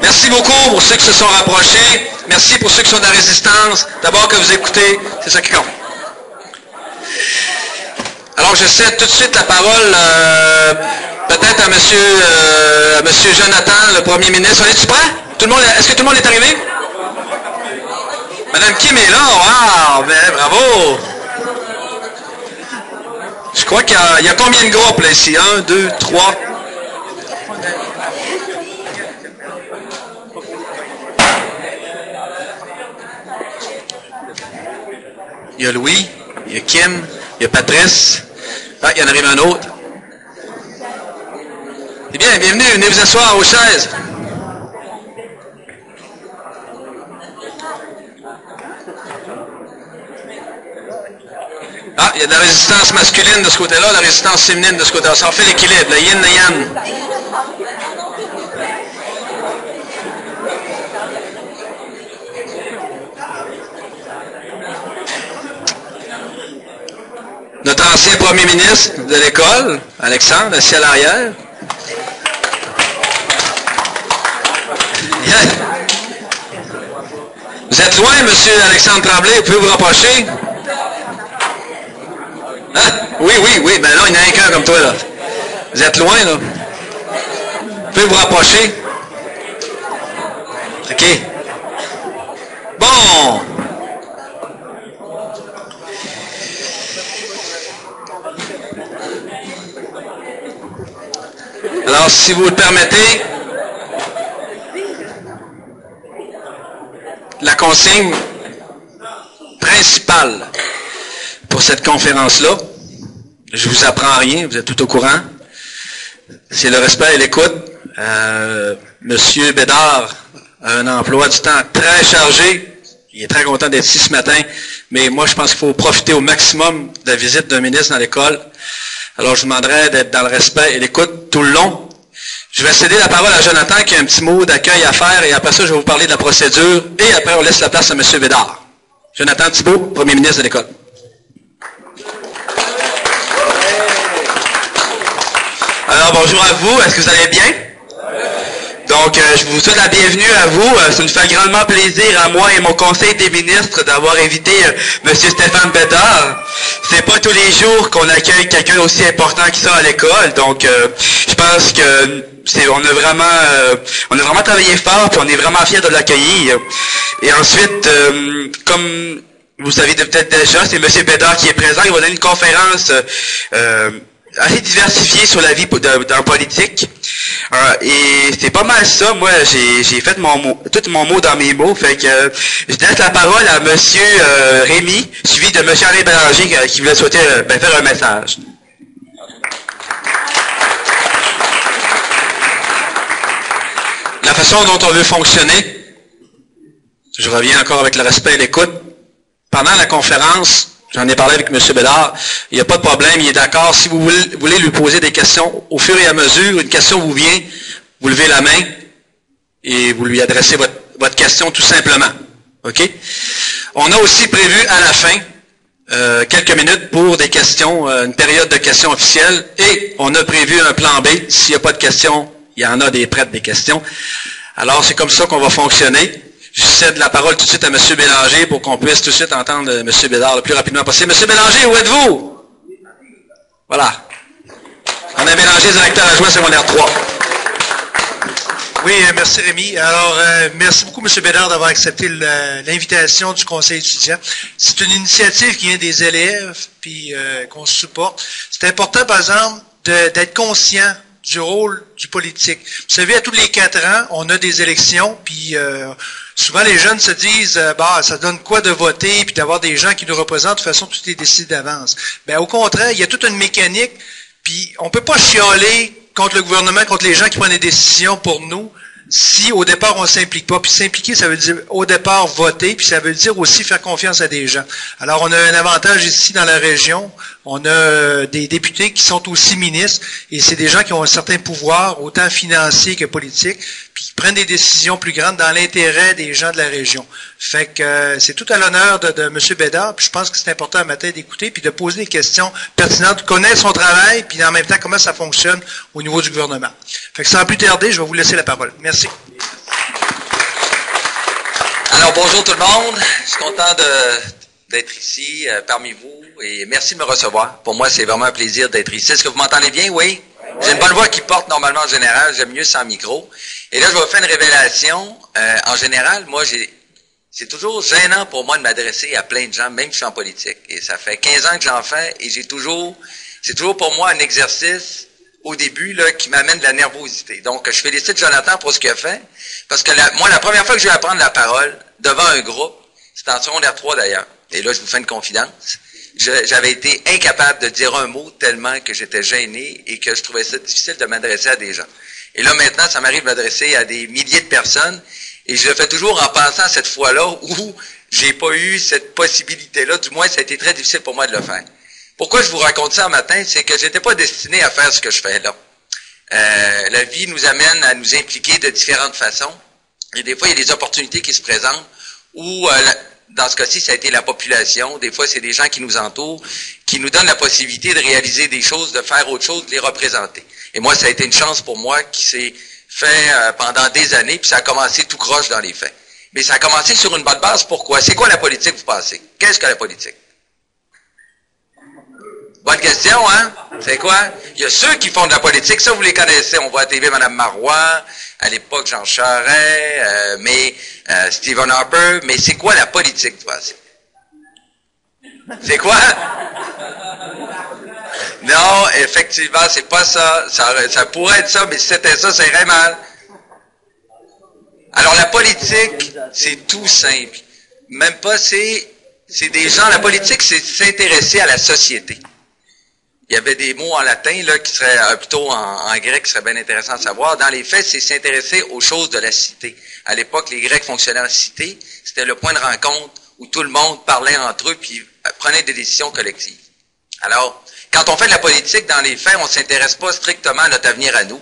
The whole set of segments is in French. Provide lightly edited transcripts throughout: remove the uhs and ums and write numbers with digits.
Merci beaucoup pour ceux qui se sont rapprochés. Merci pour ceux qui sont de la résistance. D'abord que vous écoutez, c'est ça qui compte. Alors, je cède tout de suite la parole peut-être à monsieur Jonathan, le premier ministre. Es-tu prêt? Est-ce que tout le monde est arrivé? Madame Kim est là. Wow! Ben, bravo! Je crois qu'il y a combien de groupes là ici? 1, 2, 3. Il y a Louis, il y a Kim, il y a Patrice. Ah, il y en arrive un autre. Eh bien, bienvenue, venez vous asseoir aux chaises. Ah, il y a de la résistance masculine de ce côté-là, la résistance féminine de ce côté-là. Ça en fait l'équilibre, le yin et yang. Notre ancien premier ministre de l'école, Alexandre, assis à l'arrière. Vous êtes loin, monsieur Alexandre Tremblay, vous pouvez vous rapprocher? Hein? Oui, ben là, il n'y en a un qu'un comme toi, là. Vous êtes loin, là. Vous pouvez vous rapprocher? OK. Bon. Alors, si vous le permettez, la consigne principale pour cette conférence-là, je vous apprends rien, vous êtes tout au courant, c'est le respect et l'écoute. Monsieur Bédard a un emploi du temps très chargé, il est très content d'être ici ce matin, mais moi je pense qu'il faut profiter au maximum de la visite d'un ministre dans l'école. Alors je vous demanderai d'être dans le respect et l'écoute tout le long. Je vais céder la parole à Jonathan qui a un petit mot d'accueil à faire et après ça je vais vous parler de la procédure et après on laisse la place à M. Bédard. Jonathan Thibault, premier ministre de l'école. Alors bonjour à vous, est-ce que vous allez bien? Donc, je vous souhaite la bienvenue à vous. Ça nous fait grandement plaisir à moi et mon conseil des ministres d'avoir invité M. Stéphane Bédard. C'est pas tous les jours qu'on accueille quelqu'un aussi important que ça à l'école. Donc, je pense que on a vraiment travaillé fort, puis on est vraiment fiers de l'accueillir. Et ensuite, comme vous savez peut-être déjà, c'est M. Bédard qui est présent. Il va donner une conférence assez diversifiée sur la vie dans politique. Et c'est pas mal ça. Moi, j'ai fait tout mon mot dans mes mots. Fait que je laisse la parole à M. Rémy, suivi de M. Henri Bélanger qui voulait souhaiter faire un message. La façon dont on veut fonctionner, je reviens encore avec le respect et l'écoute. Pendant la conférence, j'en ai parlé avec M. Bédard, il n'y a pas de problème, il est d'accord. Si vous voulez lui poser des questions, au fur et à mesure, une question vous vient, vous levez la main et vous lui adressez votre question tout simplement. OK? On a aussi prévu à la fin quelques minutes pour des questions, une période de questions officielles et on a prévu un plan B. S'il n'y a pas de questions, il y en a des prêtes des questions. Alors, c'est comme ça qu'on va fonctionner. Je cède la parole tout de suite à M. Bélanger pour qu'on puisse tout de suite entendre M. Bédard le plus rapidement possible. M. Bélanger, où êtes-vous? Voilà. On a Bélanger, directeur adjoint secondaire 3. Oui, merci Rémi. Alors, merci beaucoup M. Bédard d'avoir accepté l'invitation du conseil étudiant. C'est une initiative qui vient des élèves, puis qu'on supporte. C'est important, par exemple, d'être conscient du rôle du politique. Vous savez, à tous les 4 ans, on a des élections, puis souvent les jeunes se disent ça donne quoi de voter, puis d'avoir des gens qui nous représentent, de toute façon, tout est décidé d'avance. Ben, au contraire, il y a toute une mécanique, puis on peut pas chialer contre le gouvernement, contre les gens qui prennent des décisions pour nous, si au départ on s'implique pas. Puis s'impliquer, ça veut dire au départ voter, puis ça veut dire aussi faire confiance à des gens. Alors on a un avantage ici dans la région, on a des députés qui sont aussi ministres, et c'est des gens qui ont un certain pouvoir, autant financier que politique, puis qui prennent des décisions plus grandes dans l'intérêt des gens de la région. Fait que c'est tout à l'honneur de M. Bédard, puis je pense que c'est important à matin d'écouter, puis de poser des questions pertinentes, de connaître son travail, puis en même temps comment ça fonctionne au niveau du gouvernement. Fait que sans plus tarder, je vais vous laisser la parole. Merci. Merci. Alors, bonjour tout le monde. Je suis content d'être ici parmi vous et merci de me recevoir. Pour moi, c'est vraiment un plaisir d'être ici. Est-ce que vous m'entendez bien? Oui? J'ai une bonne voix qui porte normalement en général. J'aime mieux sans micro. Et là, je vais vous faire une révélation. En général, moi, c'est toujours gênant pour moi de m'adresser à plein de gens, même si je suis en politique. Et ça fait 15 ans que j'en fais et c'est toujours pour moi un exercice au début là qui m'amène de la nervosité. Donc, je félicite Jonathan pour ce qu'il a fait. Parce que moi, la première fois que je vais prendre la parole devant un groupe, c'était en secondaire 3 d'ailleurs, et là je vous fais une confidence, j'avais été incapable de dire un mot tellement que j'étais gêné et que je trouvais ça difficile de m'adresser à des gens. Et là maintenant, ça m'arrive de m'adresser à des milliers de personnes, et je le fais toujours en pensant à cette fois-là où j'ai pas eu cette possibilité-là, du moins ça a été très difficile pour moi de le faire. Pourquoi je vous raconte ça un matin, c'est que j'étais pas destiné à faire ce que je fais là. La vie nous amène à nous impliquer de différentes façons. Et des fois, il y a des opportunités qui se présentent où, dans ce cas-ci, ça a été la population. Des fois, c'est des gens qui nous entourent, qui nous donnent la possibilité de réaliser des choses, de faire autre chose, de les représenter. Et moi, ça a été une chance pour moi qui s'est fait pendant des années, puis ça a commencé tout croche dans les faits. Mais ça a commencé sur une bonne base. Pourquoi? C'est quoi la politique, vous pensez? Qu'est-ce que la politique? Bonne question, hein? C'est quoi? Il y a ceux qui font de la politique, ça vous les connaissez. On voit à TV Mme Marois, à l'époque Jean Charest, Stephen Harper. Mais c'est quoi la politique, tu penses? C'est quoi? Non, effectivement, c'est pas ça. Ça pourrait être ça, mais si c'était ça, ça irait mal. Alors la politique, c'est tout simple. Même pas, c'est des gens, la politique, c'est s'intéresser à la société. Il y avait des mots en latin, là, qui seraient plutôt en grec, qui seraient bien intéressants à savoir. Dans les faits, c'est s'intéresser aux choses de la cité. À l'époque, les Grecs fonctionnaient en cité. C'était le point de rencontre où tout le monde parlait entre eux puis prenait des décisions collectives. Alors, quand on fait de la politique, dans les faits, on ne s'intéresse pas strictement à notre avenir à nous.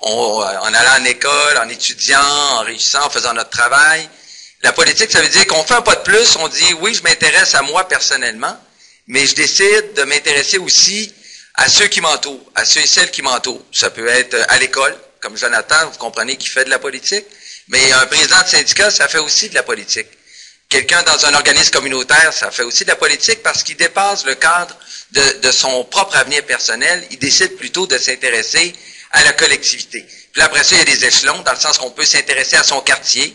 En allant en école, en étudiant, en réussissant, en faisant notre travail. La politique, ça veut dire qu'on fait un pas de plus. On dit, oui, je m'intéresse à moi personnellement. Mais je décide de m'intéresser aussi à ceux qui m'entourent, à ceux et celles qui m'entourent. Ça peut être à l'école, comme Jonathan, vous comprenez, qui fait de la politique. Mais un président de syndicat, ça fait aussi de la politique. Quelqu'un dans un organisme communautaire, ça fait aussi de la politique parce qu'il dépasse le cadre de son propre avenir personnel. Il décide plutôt de s'intéresser à la collectivité. Puis après ça, il y a des échelons, dans le sens qu'on peut s'intéresser à son quartier,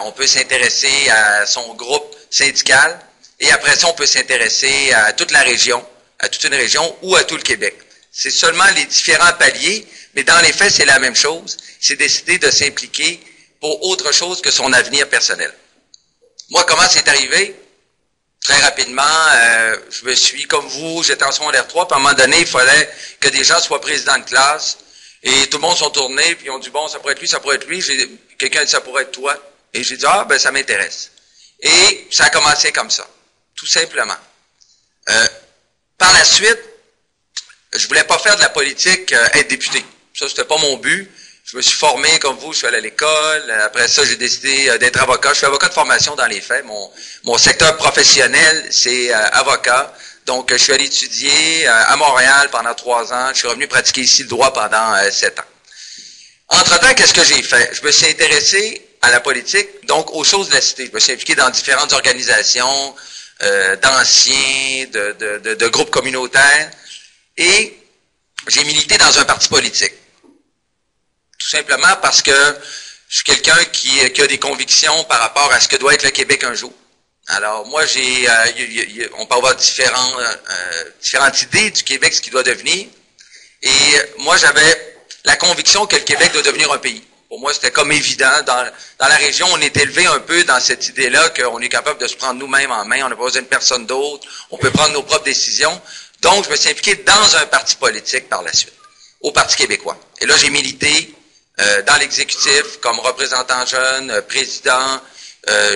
on peut s'intéresser à son groupe syndical, et après ça, on peut s'intéresser à toute la région, à toute une région ou à tout le Québec. C'est seulement les différents paliers, mais dans les faits, c'est la même chose. C'est décider de s'impliquer pour autre chose que son avenir personnel. Moi, comment c'est arrivé? Très rapidement, je me suis, comme vous, j'étais en secondaire 3, puis à un moment donné, il fallait que des gens soient présidents de classe, et tout le monde sont tournés, puis ils ont dit, bon, ça pourrait être lui, ça pourrait être lui. Quelqu'un a dit, ça pourrait être toi. Et j'ai dit, ah, ben, ça m'intéresse. Et ça a commencé comme ça. Tout simplement. Par la suite, je voulais pas faire de la politique, être député. Ça, c'était pas mon but. Je me suis formé comme vous, je suis allé à l'école. Après ça, j'ai décidé d'être avocat. Je suis avocat de formation dans les faits. Mon secteur professionnel, c'est avocat. Donc, je suis allé étudier à Montréal pendant 3 ans. Je suis revenu pratiquer ici le droit pendant 7 ans. Entre-temps, qu'est-ce que j'ai fait? Je me suis intéressé à la politique, donc aux choses de la cité. Je me suis impliqué dans différentes organisations, d'anciens, de groupes communautaires, et j'ai milité dans un parti politique. Tout simplement parce que je suis quelqu'un qui a des convictions par rapport à ce que doit être le Québec un jour. Alors moi, on peut avoir différentes idées du Québec, ce qu'il doit devenir, et moi j'avais la conviction que le Québec doit devenir un pays. Pour moi, c'était comme évident. Dans la région, on est élevé un peu dans cette idée-là qu'on est capable de se prendre nous-mêmes en main, on n'a pas besoin de personne d'autre, on peut prendre nos propres décisions. Donc, je me suis impliqué dans un parti politique par la suite, au Parti québécois. Et là, j'ai milité dans l'exécutif comme représentant jeune, président.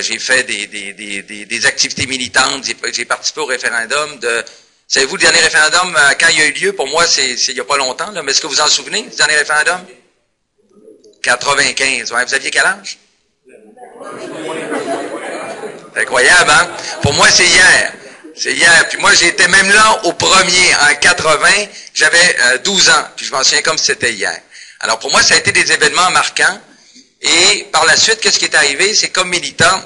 J'ai fait des activités militantes. J'ai participé au référendum de... Savez-vous, le dernier référendum, quand il a eu lieu, pour moi, c'est il n'y a pas longtemps, là, mais est-ce que vous en souvenez, du dernier référendum? 95. Ouais, vous aviez quel âge? C'est incroyable, hein? Pour moi, c'est hier. C'est hier. Puis moi, j'étais même là au premier, en 80. J'avais 12 ans. Puis je m'en souviens comme si c'était hier. Alors pour moi, ça a été des événements marquants. Et par la suite, qu'est-ce qui est arrivé? C'est comme militant,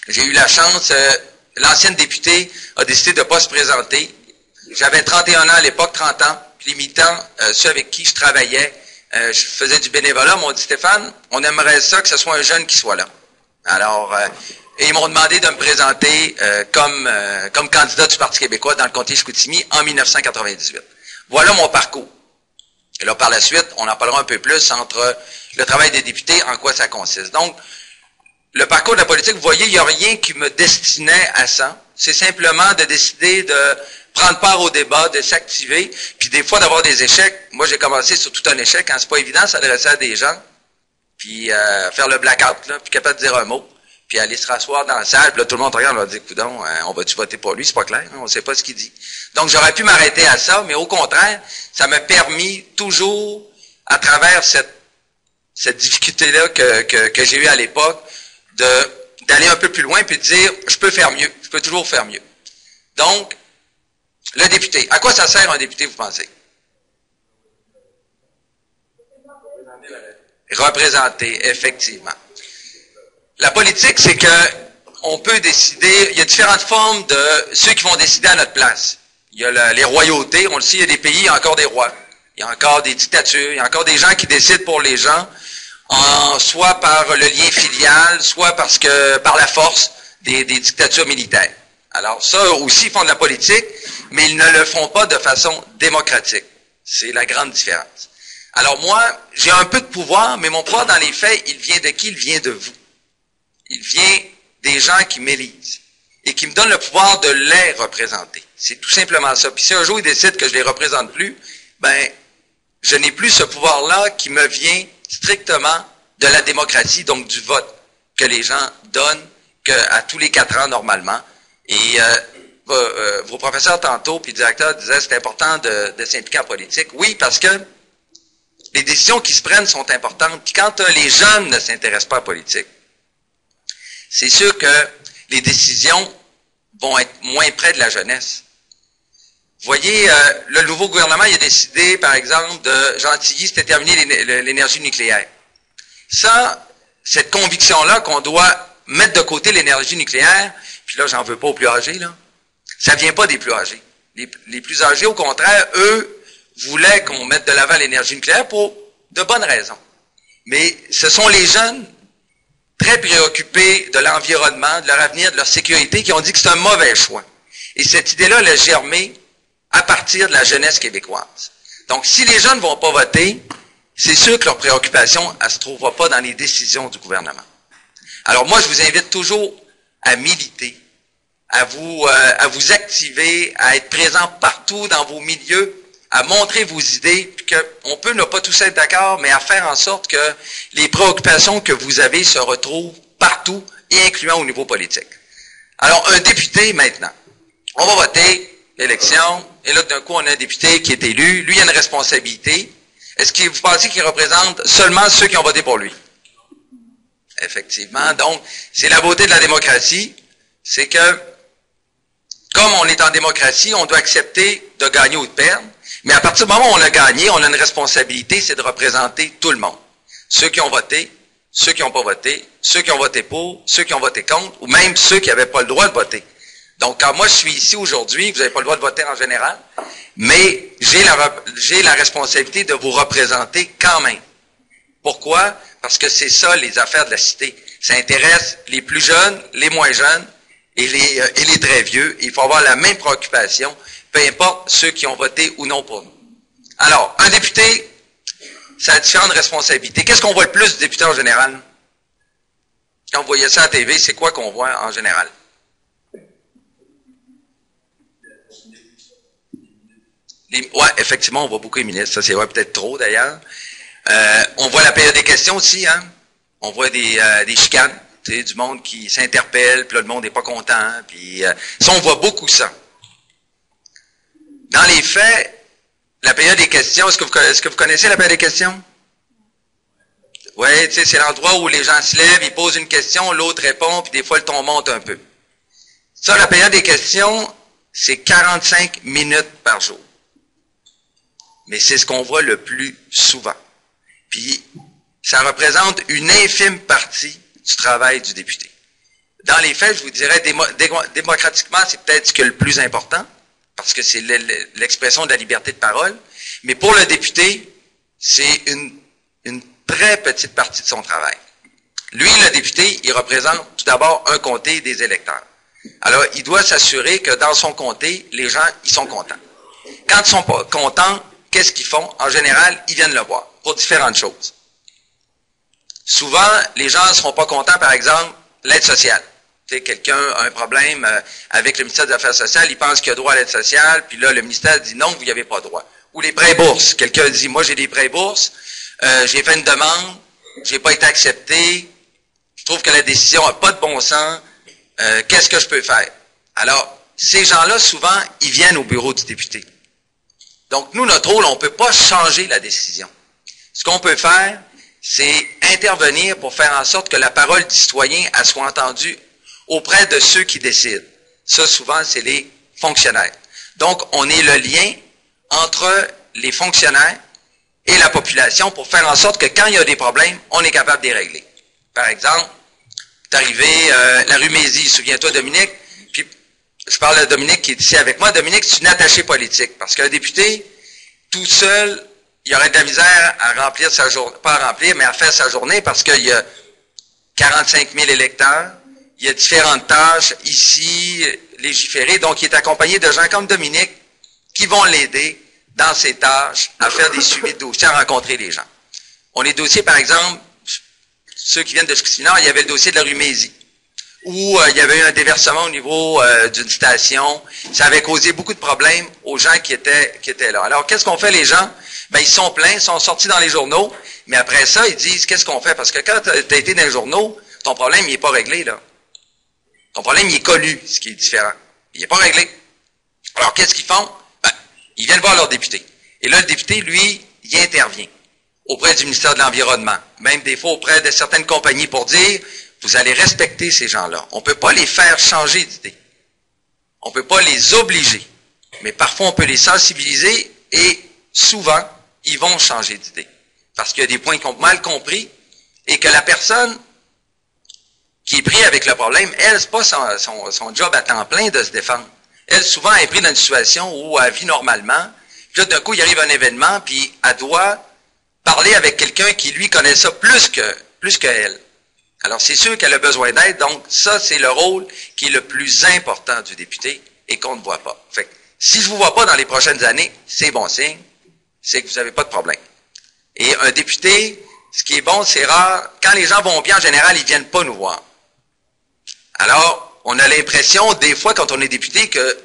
j'ai eu la chance, l'ancienne députée a décidé de ne pas se présenter. J'avais 31 ans à l'époque, 30 ans. Puis les militants, ceux avec qui je travaillais, je faisais du bénévolat, m'ont dit, Stéphane, on aimerait ça que ce soit un jeune qui soit là. Alors, et ils m'ont demandé de me présenter comme candidat du Parti québécois dans le comté de Chicoutimi en 1998. Voilà mon parcours. Et là, par la suite, on en parlera un peu plus entre le travail des députés, en quoi ça consiste. Donc, le parcours de la politique, vous voyez, il n'y a rien qui me destinait à ça. C'est simplement de décider de prendre part au débat, de s'activer, puis des fois d'avoir des échecs. Moi, j'ai commencé sur tout un échec, quand c'est pas évident, s'adresser à des gens, puis faire le blackout, là, puis capable de dire un mot, puis aller se rasseoir dans la salle, puis là, tout le monde regarde, on va dire, coudonc, on va-tu voter pour lui? C'est pas clair, hein, on sait pas ce qu'il dit. Donc, j'aurais pu m'arrêter à ça, mais au contraire, ça m'a permis toujours, à travers cette difficulté-là que j'ai eue à l'époque, d'aller un peu plus loin, puis de dire, je peux faire mieux, je peux toujours faire mieux. Donc, le député. À quoi ça sert un député, vous pensez? Représenter, effectivement. La politique, c'est que on peut décider, il y a différentes formes de ceux qui vont décider à notre place. Il y a les royautés, on le sait, il y a des pays, il y a encore des rois. Il y a encore des dictatures, il y a encore des gens qui décident pour les gens, soit par le lien filial, soit par la force des dictatures militaires. Alors ça aussi, ils font de la politique, mais ils ne le font pas de façon démocratique. C'est la grande différence. Alors moi, j'ai un peu de pouvoir, mais mon pouvoir dans les faits, il vient de qui? Il vient de vous. Il vient des gens qui m'élisent et qui me donnent le pouvoir de les représenter. C'est tout simplement ça. Puis si un jour ils décident que je les représente plus, ben, je n'ai plus ce pouvoir-là qui me vient strictement de la démocratie, donc du vote que les gens donnent à tous les 4 ans normalement. Et vos professeurs tantôt, puis le directeur disaient c'est important de s'impliquer en politique. Oui, parce que les décisions qui se prennent sont importantes. Puis quand les jeunes ne s'intéressent pas à la politique, c'est sûr que les décisions vont être moins près de la jeunesse. Vous voyez, le nouveau gouvernement il a décidé, par exemple, de Gentilly, c'était terminé l'énergie nucléaire. Ça, cette conviction-là qu'on doit mettre de côté l'énergie nucléaire, puis là, j'en veux pas aux plus âgés, là. Ça vient pas des plus âgés. Les plus âgés, au contraire, eux, voulaient qu'on mette de l'avant l'énergie nucléaire pour de bonnes raisons. Mais ce sont les jeunes très préoccupés de l'environnement, de leur avenir, de leur sécurité, qui ont dit que c'est un mauvais choix. Et cette idée-là, elle a germé à partir de la jeunesse québécoise. Donc, si les jeunes ne vont pas voter, c'est sûr que leur préoccupation, elle ne se trouvera pas dans les décisions du gouvernement. Alors moi, je vous invite toujours à militer, à vous activer, à être présent partout dans vos milieux, à montrer vos idées, puis qu'on peut ne pas tous être d'accord, mais à faire en sorte que les préoccupations que vous avez se retrouvent partout, et incluant au niveau politique. Alors, un député, maintenant. On va voter, l'élection, et là, d'un coup, on a un député qui est élu. Lui, il a une responsabilité. Est-ce que vous pensez qu'il représente seulement ceux qui ont voté pour lui? Effectivement. Donc, c'est la beauté de la démocratie. C'est que, comme on est en démocratie, on doit accepter de gagner ou de perdre. Mais à partir du moment où on a gagné, on a une responsabilité, c'est de représenter tout le monde. Ceux qui ont voté, ceux qui n'ont pas voté, ceux qui ont voté pour, ceux qui ont voté contre, ou même ceux qui n'avaient pas le droit de voter. Donc, quand moi je suis ici aujourd'hui, vous n'avez pas le droit de voter en général, mais j'ai la responsabilité de vous représenter quand même. Pourquoi? Parce que c'est ça les affaires de la cité. Ça intéresse les plus jeunes, les moins jeunes et les très vieux. Il faut avoir la même préoccupation, peu importe ceux qui ont voté ou non pour nous. Alors, un député, ça a différentes responsabilités. Qu'est-ce qu'on voit le plus du député en général? Quand vous voyez ça à la TV, c'est quoi qu'on voit en général? Ouais, effectivement, on voit beaucoup les ministres. Ça, c'est vrai, peut-être trop d'ailleurs. On voit la période des questions aussi, hein. On voit des chicanes, tu sais, du monde qui s'interpelle, puis là, le monde n'est pas content. Puis ça, on voit beaucoup ça. Dans les faits, la période des questions, est-ce que vous connaissez la période des questions? Oui, tu sais, c'est l'endroit où les gens se lèvent, ils posent une question, l'autre répond, puis des fois, le ton monte un peu. Ça, la période des questions, c'est 45 minutes par jour. Mais c'est ce qu'on voit le plus souvent. Puis, ça représente une infime partie du travail du député. Dans les faits, je vous dirais, démocratiquement, c'est peut-être ce qui est le plus important, parce que c'est l'expression de la liberté de parole. Mais pour le député, c'est une très petite partie de son travail. Lui, le député, il représente tout d'abord un comté des électeurs. Alors, il doit s'assurer que dans son comté, les gens, ils sont contents. Quand ils sont pas contents, qu'est-ce qu'ils font? En général, ils viennent le voir pour différentes choses. Souvent, les gens ne seront pas contents, par exemple, l'aide sociale. Tu sais, quelqu'un a un problème avec le ministère des Affaires sociales, il pense qu'il a droit à l'aide sociale, puis là, le ministère dit non, vous n'y avez pas droit. Ou les prêts bourses. Quelqu'un dit, moi, j'ai des prêts bourses, j'ai fait une demande, j'ai pas été accepté, je trouve que la décision n'a pas de bon sens, qu'est-ce que je peux faire? Alors, ces gens-là, souvent, ils viennent au bureau du député. Donc, nous, notre rôle, on ne peut pas changer la décision. Ce qu'on peut faire, c'est intervenir pour faire en sorte que la parole du citoyen elle soit entendue auprès de ceux qui décident. Ça, souvent, c'est les fonctionnaires. Donc, on est le lien entre les fonctionnaires et la population pour faire en sorte que quand il y a des problèmes, on est capable de les régler. Par exemple, c'est arrivé la rue Mézy, souviens-toi, Dominique, puis je parle de Dominique qui est ici avec moi. Dominique, c'est une attachée politique, parce qu'un député, tout seul, il aurait de la misère à remplir sa journée, pas à remplir, mais à faire sa journée, parce qu'il y a 45 000 électeurs, il y a différentes tâches ici, légiférées, donc il est accompagné de gens comme Dominique qui vont l'aider dans ses tâches à faire des suivis de dossiers, à rencontrer les gens. On a des dossiers, par exemple, ceux qui viennent de Chicoutimi-Nord, il y avait le dossier de la rue Mézy, où il y avait eu un déversement au niveau d'une station. Ça avait causé beaucoup de problèmes aux gens qui étaient là. Alors, qu'est-ce qu'on fait, les gens? Ben, ils sont pleins, ils sont sortis dans les journaux, mais après ça, ils disent, qu'est-ce qu'on fait? Parce que quand tu as été dans les journaux, ton problème, il n'est pas réglé, là. Ton problème, il est connu, ce qui est différent. Il n'est pas réglé. Alors, qu'est-ce qu'ils font? Ben, ils viennent voir leur député. Et là, le député, lui, il intervient auprès du ministère de l'Environnement, même des fois auprès de certaines compagnies pour dire, vous allez respecter ces gens-là. On ne peut pas les faire changer d'idée. On ne peut pas les obliger. Mais parfois, on peut les sensibiliser et souvent, ils vont changer d'idée. Parce qu'il y a des points qu'ils ont mal compris et que la personne qui est prise avec le problème, elle, c'est pas son job à temps plein de se défendre. Elle, souvent, elle est prise dans une situation où elle vit normalement. Puis là, d'un coup, il arrive un événement, puis elle doit parler avec quelqu'un qui, lui, connaît ça plus que elle. Alors, c'est sûr qu'elle a besoin d'aide. Donc, ça, c'est le rôle qui est le plus important du député et qu'on ne voit pas. Fait que, si je ne vous vois pas dans les prochaines années, c'est bon signe. C'est que vous n'avez pas de problème. Et un député, ce qui est bon, c'est rare. Quand les gens vont bien, en général, ils ne viennent pas nous voir. Alors, on a l'impression, des fois, quand on est député, que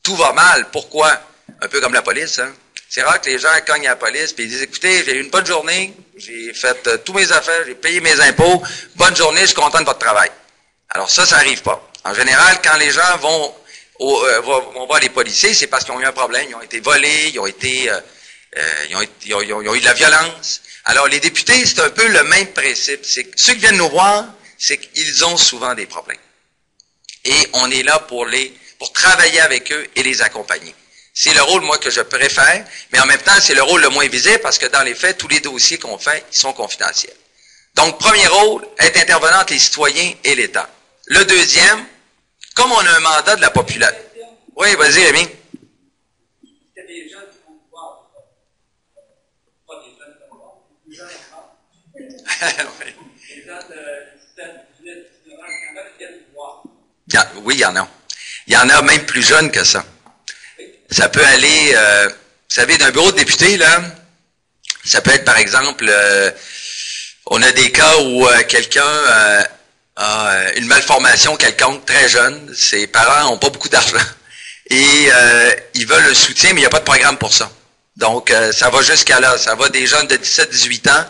tout va mal. Pourquoi? Un peu comme la police, hein? C'est rare que les gens cognent à la police et ils disent, écoutez, j'ai eu une bonne journée, j'ai fait tous mes affaires, j'ai payé mes impôts, bonne journée, je suis content de votre travail. Alors ça n'arrive pas. En général, quand les gens vont voir les policiers, c'est parce qu'ils ont eu un problème, ils ont été volés, ils ont eu de la violence. Alors les députés, c'est un peu le même principe. C'est que ceux qui viennent nous voir, c'est qu'ils ont souvent des problèmes. Et on est là pour travailler avec eux et les accompagner. C'est le rôle, moi, que je préfère, mais en même temps, c'est le rôle le moins visible parce que dans les faits, tous les dossiers qu'on fait, ils sont confidentiels. Donc, premier rôle, être intervenant entre les citoyens et l'État. Le deuxième, comme on a un mandat de la population. Oui, vas-y, Rémi. Il y a des gens qui vont voir. Pas des jeunes qui vont voir, des gens qui vont voir. Les gens qui viennent voir. Oui, il y en a. Il y en a même plus jeunes que ça. Ça peut aller, vous savez, d'un bureau de député, là, ça peut être, par exemple, on a des cas où quelqu'un a une malformation quelconque, très jeune, ses parents n'ont pas beaucoup d'argent, et ils veulent un soutien, mais il n'y a pas de programme pour ça. Donc, ça va jusqu'à là. Ça va des jeunes de 17-18 ans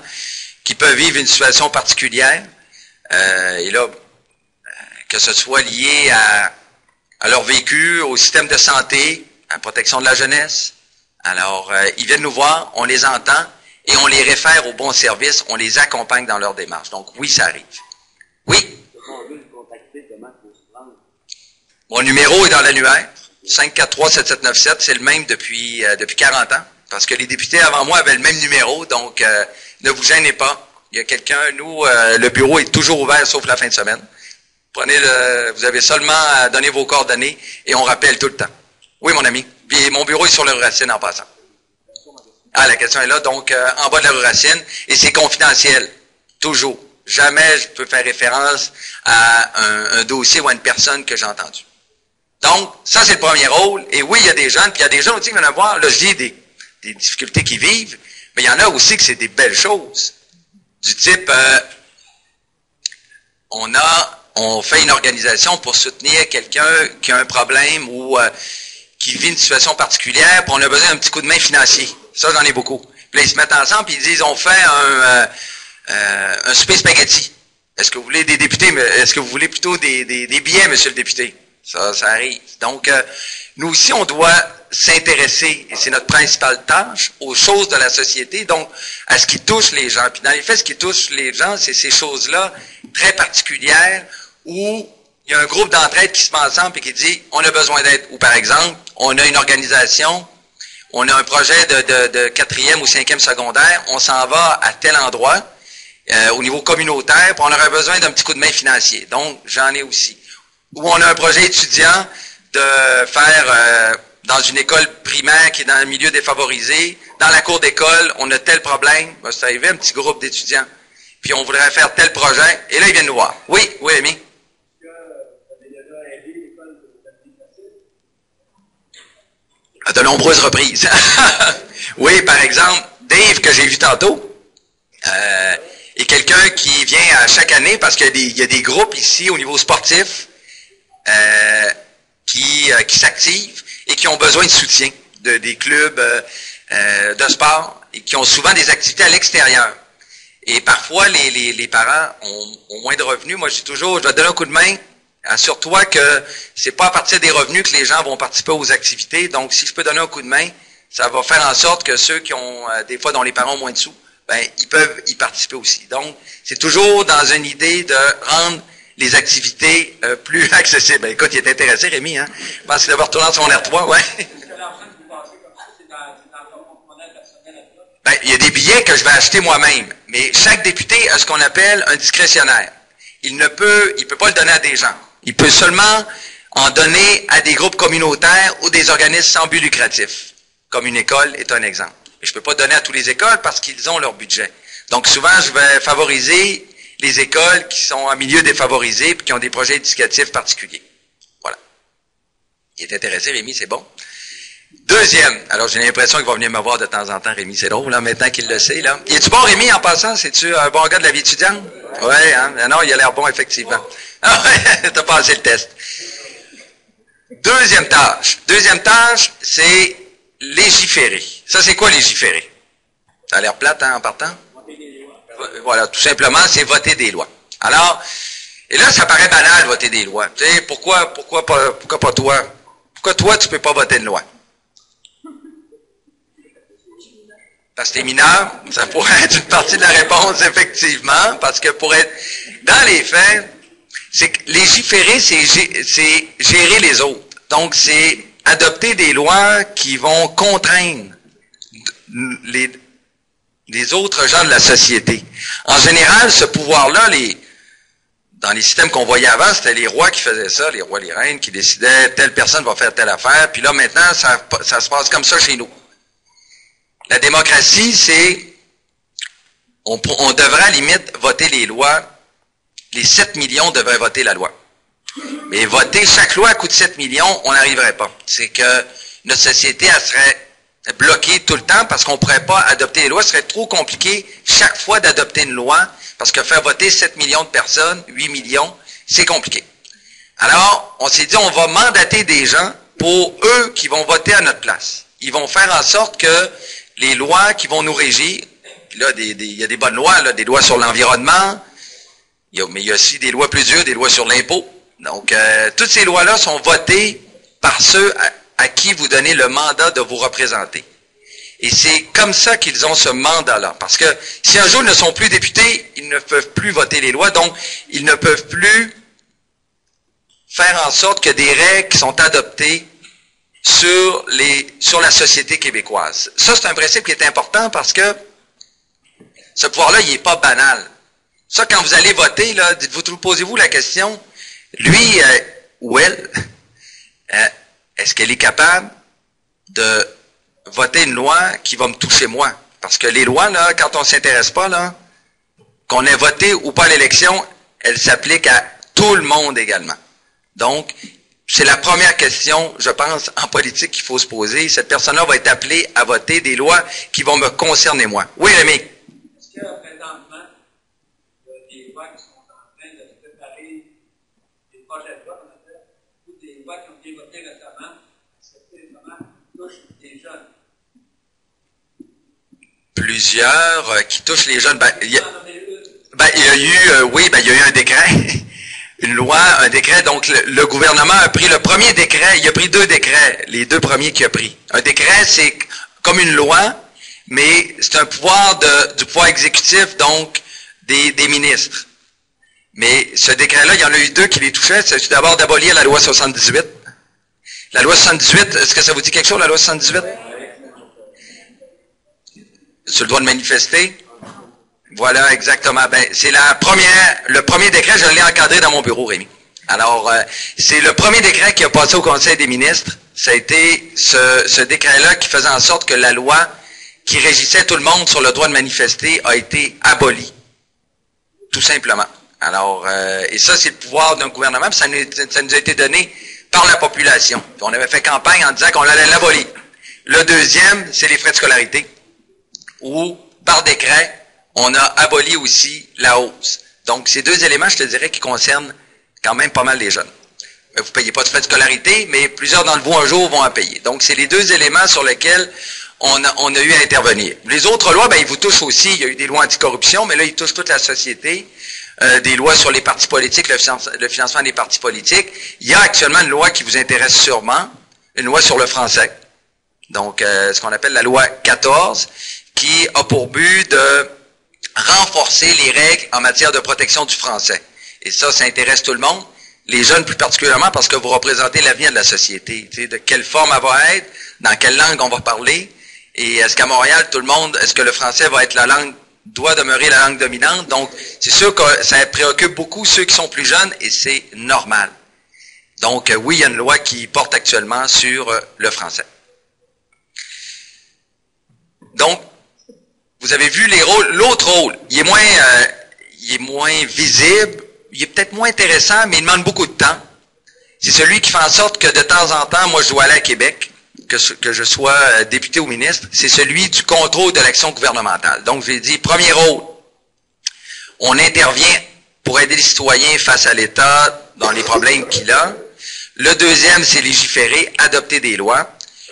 qui peuvent vivre une situation particulière, et là, que ce soit lié à leur vécu, au système de santé, à la protection de la jeunesse. Alors, ils viennent nous voir, on les entend et on les réfère au bon service, on les accompagne dans leur démarche. Donc, oui, ça arrive. Oui? Mon numéro est dans l'annuaire, 543-7797, c'est le même depuis 40 ans, parce que les députés avant moi avaient le même numéro, donc Ne vous gênez pas. Il y a quelqu'un, nous, le bureau est toujours ouvert sauf la fin de semaine. Vous avez seulement à donner vos coordonnées et on rappelle tout le temps. Oui, mon ami. Puis mon bureau est sur la rue Racine en passant. Ah, la question est là, donc en bas de la rue Racine, et c'est confidentiel. Toujours. Jamais je peux faire référence à un dossier ou à une personne que j'ai entendue. Donc, ça, c'est le premier rôle. Et oui, il y a des jeunes, puis il y a des gens aussi qui viennent voir, là, je dis des difficultés qu'ils vivent, mais il y en a aussi que c'est des belles choses. Du type, on fait une organisation pour soutenir quelqu'un qui a un problème ou qui vit une situation particulière, puis on a besoin d'un petit coup de main financier. Ça, j'en ai beaucoup. Puis là, ils se mettent ensemble, puis ils disent, on fait un souper spaghetti. Est-ce que vous voulez des députés, mais est-ce que vous voulez plutôt des billets, monsieur le député? Ça arrive. Donc, nous aussi, on doit s'intéresser, et c'est notre principale tâche, aux choses de la société, donc à ce qui touche les gens. Puis dans les faits, ce qui touche les gens, c'est ces choses-là très particulières où il y a un groupe d'entraide qui se met ensemble et qui dit on a besoin d'aide. Ou par exemple, on a une organisation, on a un projet de 4e ou 5e secondaire, on s'en va à tel endroit, au niveau communautaire, puis on aurait besoin d'un petit coup de main financier. Donc, j'en ai aussi. Ou on a un projet étudiant de faire dans une école primaire qui est dans un milieu défavorisé, dans la cour d'école, on a tel problème, ben, c'est arrivé un petit groupe d'étudiants, puis on voudrait faire tel projet, et là, ils viennent nous voir. Oui, Amy? À de nombreuses reprises. Oui, par exemple, Dave, que j'ai vu tantôt, est quelqu'un qui vient à chaque année, parce qu'il y a des groupes ici au niveau sportif qui s'activent et qui ont besoin de soutien des clubs de sport et qui ont souvent des activités à l'extérieur. Et parfois, les parents ont moins de revenus. Moi, je dis toujours, je vais te donner un coup de main. Assure-toi que c'est pas à partir des revenus que les gens vont participer aux activités. Donc, si je peux donner un coup de main, ça va faire en sorte que ceux qui ont, des fois, dont les parents ont moins de sous, ben, ils peuvent y participer aussi. Donc, c'est toujours dans une idée de rendre les activités plus accessibles. Ben, écoute, il est intéressé, Rémi, hein? Je pense qu'il doit retourner sur son R3, ouais. Ben, il y a des billets que je vais acheter moi-même, mais chaque député a ce qu'on appelle un discrétionnaire. Il peut pas le donner à des gens. Il peut seulement en donner à des groupes communautaires ou des organismes sans but lucratif, comme une école est un exemple. Mais je peux pas donner à toutes les écoles parce qu'ils ont leur budget. Donc souvent, je vais favoriser les écoles qui sont en milieu défavorisé et qui ont des projets éducatifs particuliers. Voilà. Il est intéressé, Rémi, c'est bon. Deuxième, alors j'ai l'impression qu'il va venir me voir de temps en temps, Rémi, c'est drôle, là, maintenant qu'il le sait, là. Es-tu bon, Rémi, en passant? C'est-tu un bon gars de la vie étudiante? Oui, hein? Non, il a l'air bon, effectivement. Ah ouais, t'as passé le test. Deuxième tâche, c'est légiférer. Ça, c'est quoi légiférer? Ça a l'air plate, hein, en partant? Voilà, tout simplement, c'est voter des lois. Alors, et là, ça paraît banal, voter des lois. Tu sais, pourquoi pas toi? Pourquoi toi, tu peux pas voter une loi? Parce que t'es mineur, ça pourrait être une partie de la réponse, effectivement, parce que pour être dans les faits, c'est que légiférer, c'est gérer les autres. Donc, c'est adopter des lois qui vont contraindre les autres gens de la société. En général, ce pouvoir-là, dans les systèmes qu'on voyait avant, c'était les rois qui faisaient ça, les rois, les reines, qui décidaient telle personne va faire telle affaire, puis là, maintenant, ça se passe comme ça chez nous. La démocratie, c'est, on devrait à la limite voter les lois, les 7 millions devraient voter la loi. Mais voter chaque loi coûte 7 millions, on n'arriverait pas. C'est que notre société, elle serait bloquée tout le temps parce qu'on ne pourrait pas adopter les lois. Ce serait trop compliqué chaque fois d'adopter une loi parce que faire voter 7 millions de personnes, 8 millions, c'est compliqué. Alors, on s'est dit, on va mandater des gens pour eux qui vont voter à notre place. Ils vont faire en sorte que les lois qui vont nous régir, puis là, il y a des bonnes lois, là, des lois sur l'environnement, mais il y a aussi des lois plus dures, des lois sur l'impôt. Donc, toutes ces lois-là sont votées par ceux à qui vous donnez le mandat de vous représenter. Et c'est comme ça qu'ils ont ce mandat-là. Parce que si un jour ils ne sont plus députés, ils ne peuvent plus voter les lois, donc ils ne peuvent plus faire en sorte que des règles qui sont adoptées sur la société québécoise. Ça, c'est un principe qui est important parce que Ce pouvoir-là, il n'est pas banal. Ça, quand vous allez voter, là, dites-vous, posez-vous la question, lui ou elle, est-ce qu'elle est capable de voter une loi qui va me toucher moi? Parce que les lois, là, quand on ne s'intéresse pas, là, qu'on ait voté ou pas à l'élection, elles s'appliquent à tout le monde également. Donc, c'est la première question, je pense, en politique qu'il faut se poser. Cette personne-là va être appelée à voter des lois qui vont me concerner moi. Oui, Rémi? Est-ce qu'il y a présentement des lois qui sont en train de se préparer, des projets de loi, ou des lois qui ont été votées récemment, touchent les jeunes? Plusieurs qui touchent les jeunes. Il y a eu un décret. Une loi, un décret, donc le gouvernement a pris le premier décret, il a pris 2 décrets, les 2 premiers qu'il a pris. Un décret, c'est comme une loi, mais c'est un pouvoir du pouvoir exécutif, donc des ministres. Mais ce décret-là, il y en a eu 2 qui les touchaient. C'est tout d'abord d'abolir la loi 78. La loi 78, est-ce que ça vous dit quelque chose, la loi 78? Sur le droit de manifester? Voilà, exactement. Ben, c'est le premier décret, je l'ai encadré dans mon bureau, Rémi. Alors, c'est le premier décret qui a passé au Conseil des ministres. Ça a été ce décret-là qui faisait en sorte que la loi qui régissait tout le monde sur le droit de manifester a été abolie. Tout simplement. Alors, et ça, c'est le pouvoir d'un gouvernement, puis ça nous a été donné par la population. Puis on avait fait campagne en disant qu'on allait l'abolir. Le deuxième, c'est les frais de scolarité, où, par décret, on a aboli aussi la hausse. Donc, ces 2 éléments, je te dirais, qui concernent quand même pas mal les jeunes. Vous ne payez pas de frais de scolarité, mais plusieurs d'entre vous, un jour, vont en payer. Donc, c'est les 2 éléments sur lesquels on a eu à intervenir. Les autres lois, ben, ils vous touchent aussi. Il y a eu des lois anticorruption, mais là, ils touchent toute la société. Des lois sur les partis politiques, le financement des partis politiques. Il y a actuellement une loi qui vous intéresse sûrement, une loi sur le français. Donc, ce qu'on appelle la loi 14, qui a pour but de renforcer les règles en matière de protection du français. Et ça intéresse tout le monde, les jeunes plus particulièrement, parce que vous représentez l'avenir de la société. Tu sais, de quelle forme elle va être, dans quelle langue on va parler, et est-ce qu'à Montréal, tout le monde, est-ce que le français va être doit demeurer la langue dominante? Donc, c'est sûr que ça préoccupe beaucoup ceux qui sont plus jeunes, et c'est normal. Donc, oui, il y a une loi qui porte actuellement sur le français. Donc, vous avez vu les rôles, l'autre rôle, il est moins visible, il est peut-être moins intéressant, mais il demande beaucoup de temps. C'est celui qui fait en sorte que de temps en temps, moi je dois aller à Québec, que je sois député ou ministre, c'est celui du contrôle de l'action gouvernementale. Donc j'ai dit, premier rôle, on intervient pour aider les citoyens face à l'État dans les problèmes qu'il a. Le deuxième, c'est légiférer, adopter des lois.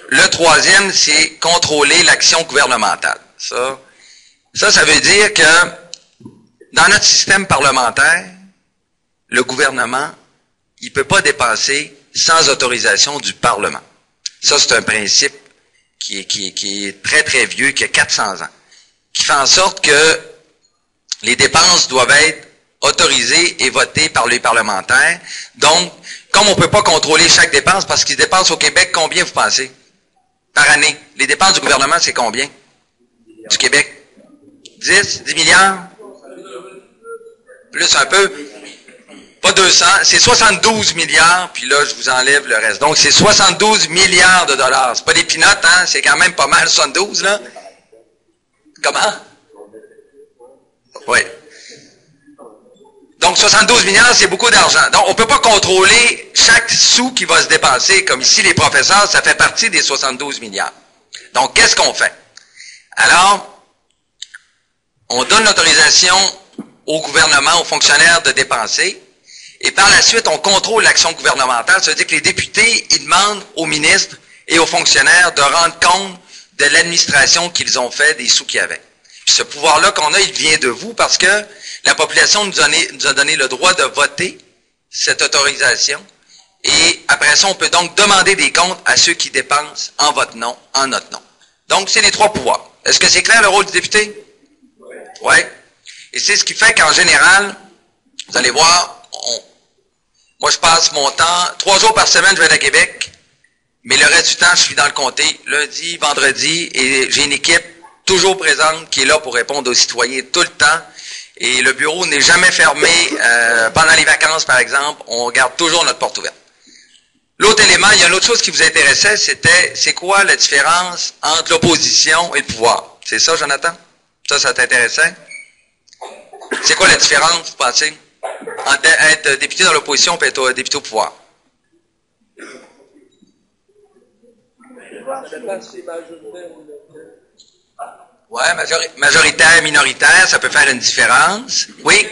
Le troisième, c'est contrôler l'action gouvernementale. Ça veut dire que dans notre système parlementaire, le gouvernement, il ne peut pas dépenser sans autorisation du Parlement. Ça, c'est un principe qui est très, très vieux, qui a 400 ans, qui fait en sorte que les dépenses doivent être autorisées et votées par les parlementaires. Donc, comme on ne peut pas contrôler chaque dépense, parce qu'ils dépensent au Québec, combien vous pensez? Par année. Les dépenses du gouvernement, c'est combien? Du Québec? 10 milliards? Plus un peu? Pas 200, c'est 72 milliards, puis là, je vous enlève le reste. Donc, c'est 72 milliards de dollars. C'est pas des pinottes, hein? C'est quand même pas mal, 72, là. Comment? Oui. Donc, 72 milliards, c'est beaucoup d'argent. Donc, on ne peut pas contrôler chaque sou qui va se dépenser, comme ici, les professeurs, ça fait partie des 72 milliards. Donc, qu'est-ce qu'on fait? Alors, on donne l'autorisation au gouvernement, aux fonctionnaires de dépenser, et par la suite, on contrôle l'action gouvernementale. Ça veut dire que les députés, ils demandent aux ministres et aux fonctionnaires de rendre compte de l'administration qu'ils ont fait des sous qu'il y avait. Puis ce pouvoir-là qu'on a, il vient de vous parce que la population nous a donné le droit de voter cette autorisation. Et après ça, on peut donc demander des comptes à ceux qui dépensent en votre nom, en notre nom. Donc, c'est les 3 pouvoirs. Est-ce que c'est clair le rôle du député? Oui. Et c'est ce qui fait qu'en général, vous allez voir, moi je passe mon temps, 3 jours par semaine, je vais à Québec, mais le reste du temps, je suis dans le comté, lundi, vendredi, et j'ai une équipe toujours présente, qui est là pour répondre aux citoyens tout le temps. Et le bureau n'est jamais fermé pendant les vacances, par exemple. On garde toujours notre porte ouverte. L'autre élément, il y a une autre chose qui vous intéressait, c'était c'est quoi la différence entre l'opposition et le pouvoir? C'est ça, Jonathan? Ça t'intéressait? C'est quoi la différence, vous pensez, entre être député dans l'opposition et être député au pouvoir? Ouais, majoritaire, minoritaire, ça peut faire une différence. Oui?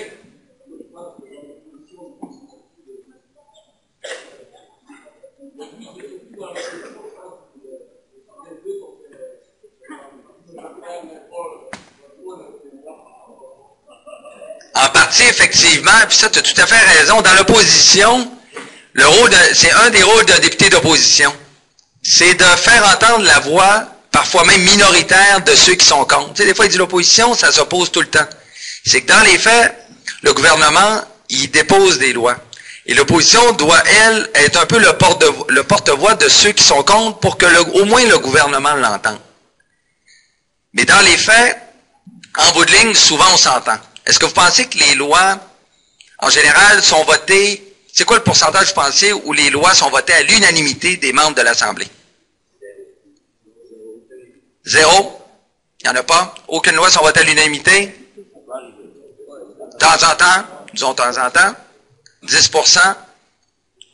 En partie, effectivement, puis ça, tu as tout à fait raison. Dans l'opposition, c'est un des rôles d'un député d'opposition. C'est de faire entendre la voix, parfois même minoritaire, de ceux qui sont contre. Tu sais, des fois, il dit l'opposition, ça s'oppose tout le temps. C'est que dans les faits, le gouvernement, il dépose des lois. Et l'opposition doit, elle, être un peu le porte-voix de ceux qui sont contre pour que au moins le gouvernement l'entende. Mais dans les faits, en bout de ligne, souvent on s'entend. Est-ce que vous pensez que les lois, en général, sont votées, c'est quoi le pourcentage, vous pensez, où les lois sont votées à l'unanimité des membres de l'Assemblée? 0? Il n'y en a pas? Aucune loi sont votées à l'unanimité? De temps en temps? Disons de temps en temps? 10%?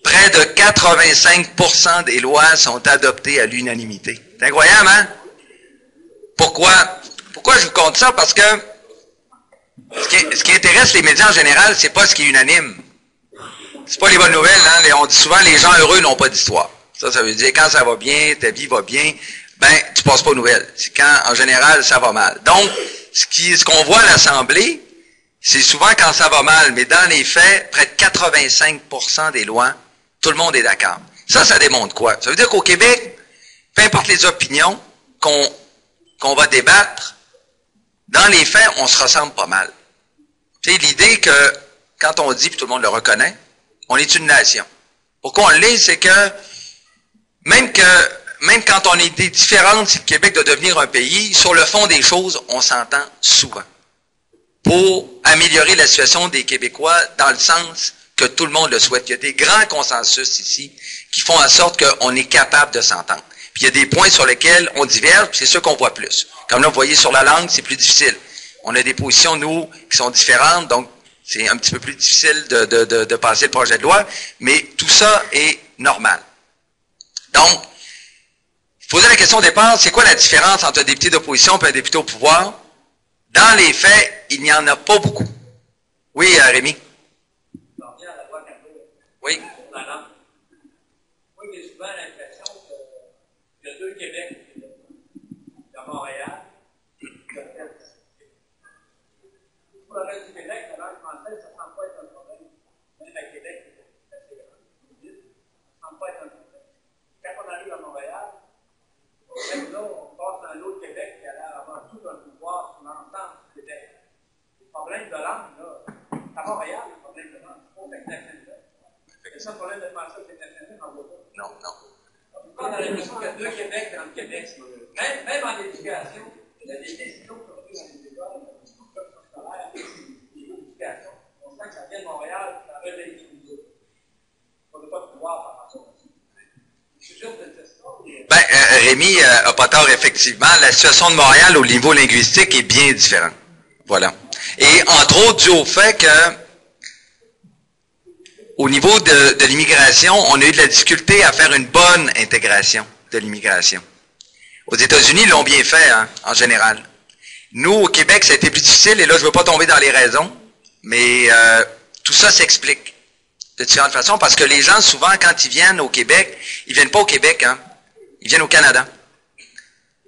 Près de 85% des lois sont adoptées à l'unanimité. C'est incroyable, hein? Pourquoi? Pourquoi je vous compte ça? Parce que ce qui intéresse les médias en général, c'est pas ce qui est unanime. C'est pas les bonnes nouvelles, hein? On dit souvent, les gens heureux n'ont pas d'histoire. Ça veut dire, quand ça va bien, ta vie va bien, ben, tu passes pas aux nouvelles. C'est quand, en général, ça va mal. Donc, ce qu'on voit à l'Assemblée, c'est souvent quand ça va mal, mais dans les faits, près de 85% des lois, tout le monde est d'accord. Ça démontre quoi? Ça veut dire qu'au Québec, peu importe les opinions qu'on va débattre, dans les faits, on se ressemble pas mal. Tu sais, l'idée que, quand on dit, puis tout le monde le reconnaît, on est une nation. Pourquoi on l'est, c'est que même quand on est différentes, si le Québec doit devenir un pays, sur le fond des choses, on s'entend souvent. Pour améliorer la situation des Québécois dans le sens que tout le monde le souhaite. Il y a des grands consensus ici qui font en sorte qu'on est capable de s'entendre. Puis il y a des points sur lesquels on diverge, puis c'est ceux qu'on voit plus. Comme là, vous voyez, sur la langue, c'est plus difficile. On a des positions, nous, qui sont différentes, donc c'est un petit peu plus difficile de passer le projet de loi, mais tout ça est normal. Donc, poser la question au départ, c'est quoi la différence entre un député d'opposition et un député au pouvoir? Dans les faits, il n'y en a pas beaucoup. Oui, Rémi? Oui. Moi, j'ai souvent l'impression qu'il y a deux Québec. Il y a Montréal, il y a pour le reste du Québec, la langue française, ça ne semble pas être un problème. Même à Québec, c'est assez grand. Ça ne semble pas être un problème. Quand on arrive à Montréal, même là, on passe dans l'autre Québec qui a l'air avant tout un pouvoir sur l'ensemble du Québec. Le problème de langue, là, à Montréal, le problème de langue, c'est pas international. C'est ça le problème de penser que c'est international en votant. Non. On a l'impression qu'il y a deux Québec dans le Québec. Même en éducation, il y a des décisions qui sont prises dans les écoles, des discours scolaires, des éducations. On sent que ça vient de Montréal, ça relève nous autres. On n'a pas de pouvoir par rapport à ça. Je suis juste de dire ça. Rémi n'a pas tort, effectivement. La situation de Montréal au niveau linguistique est bien différente. Voilà. Et entre autres, dû au fait que au niveau de l'immigration, on a eu de la difficulté à faire une bonne intégration de l'immigration. Aux États-Unis, ils l'ont bien fait, hein, en général. Nous, au Québec, ça a été plus difficile, et là, je ne veux pas tomber dans les raisons, mais tout ça s'explique de différentes façons, parce que les gens, souvent, quand ils viennent au Québec, ils viennent pas au Québec, hein, ils viennent au Canada.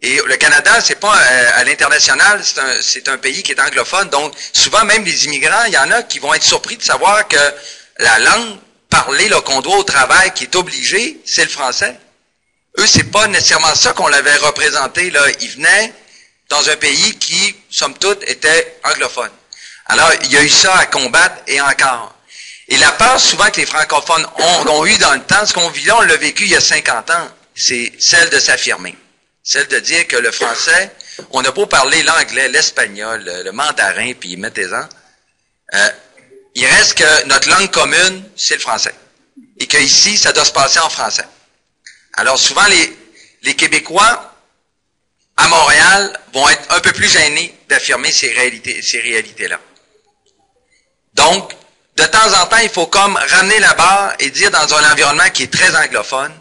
Et le Canada, c'est pas à l'international, c'est un pays qui est anglophone, donc souvent, même les immigrants, il y en a qui vont être surpris de savoir que la langue parlée là, qu'on doit au travail, qui est obligée, c'est le français. Eux, c'est pas nécessairement ça qu'on l'avait représenté. Là. Ils venaient dans un pays qui, somme toute, était anglophone. Alors, il y a eu ça à combattre et encore. Et la peur, souvent, que les francophones ont eu dans le temps, ce qu'on vit là, on l'a vécu il y a 50 ans, c'est celle de s'affirmer. Celle de dire que le français, on a beau parler l'anglais, l'espagnol, le mandarin, puis mettez-en, il reste que notre langue commune, c'est le français. Et qu'ici, ça doit se passer en français. Alors souvent, les Québécois, à Montréal, vont être un peu plus gênés d'affirmer ces réalités-là. Donc, de temps en temps, il faut comme ramener la barre et dire dans un environnement qui est très anglophone,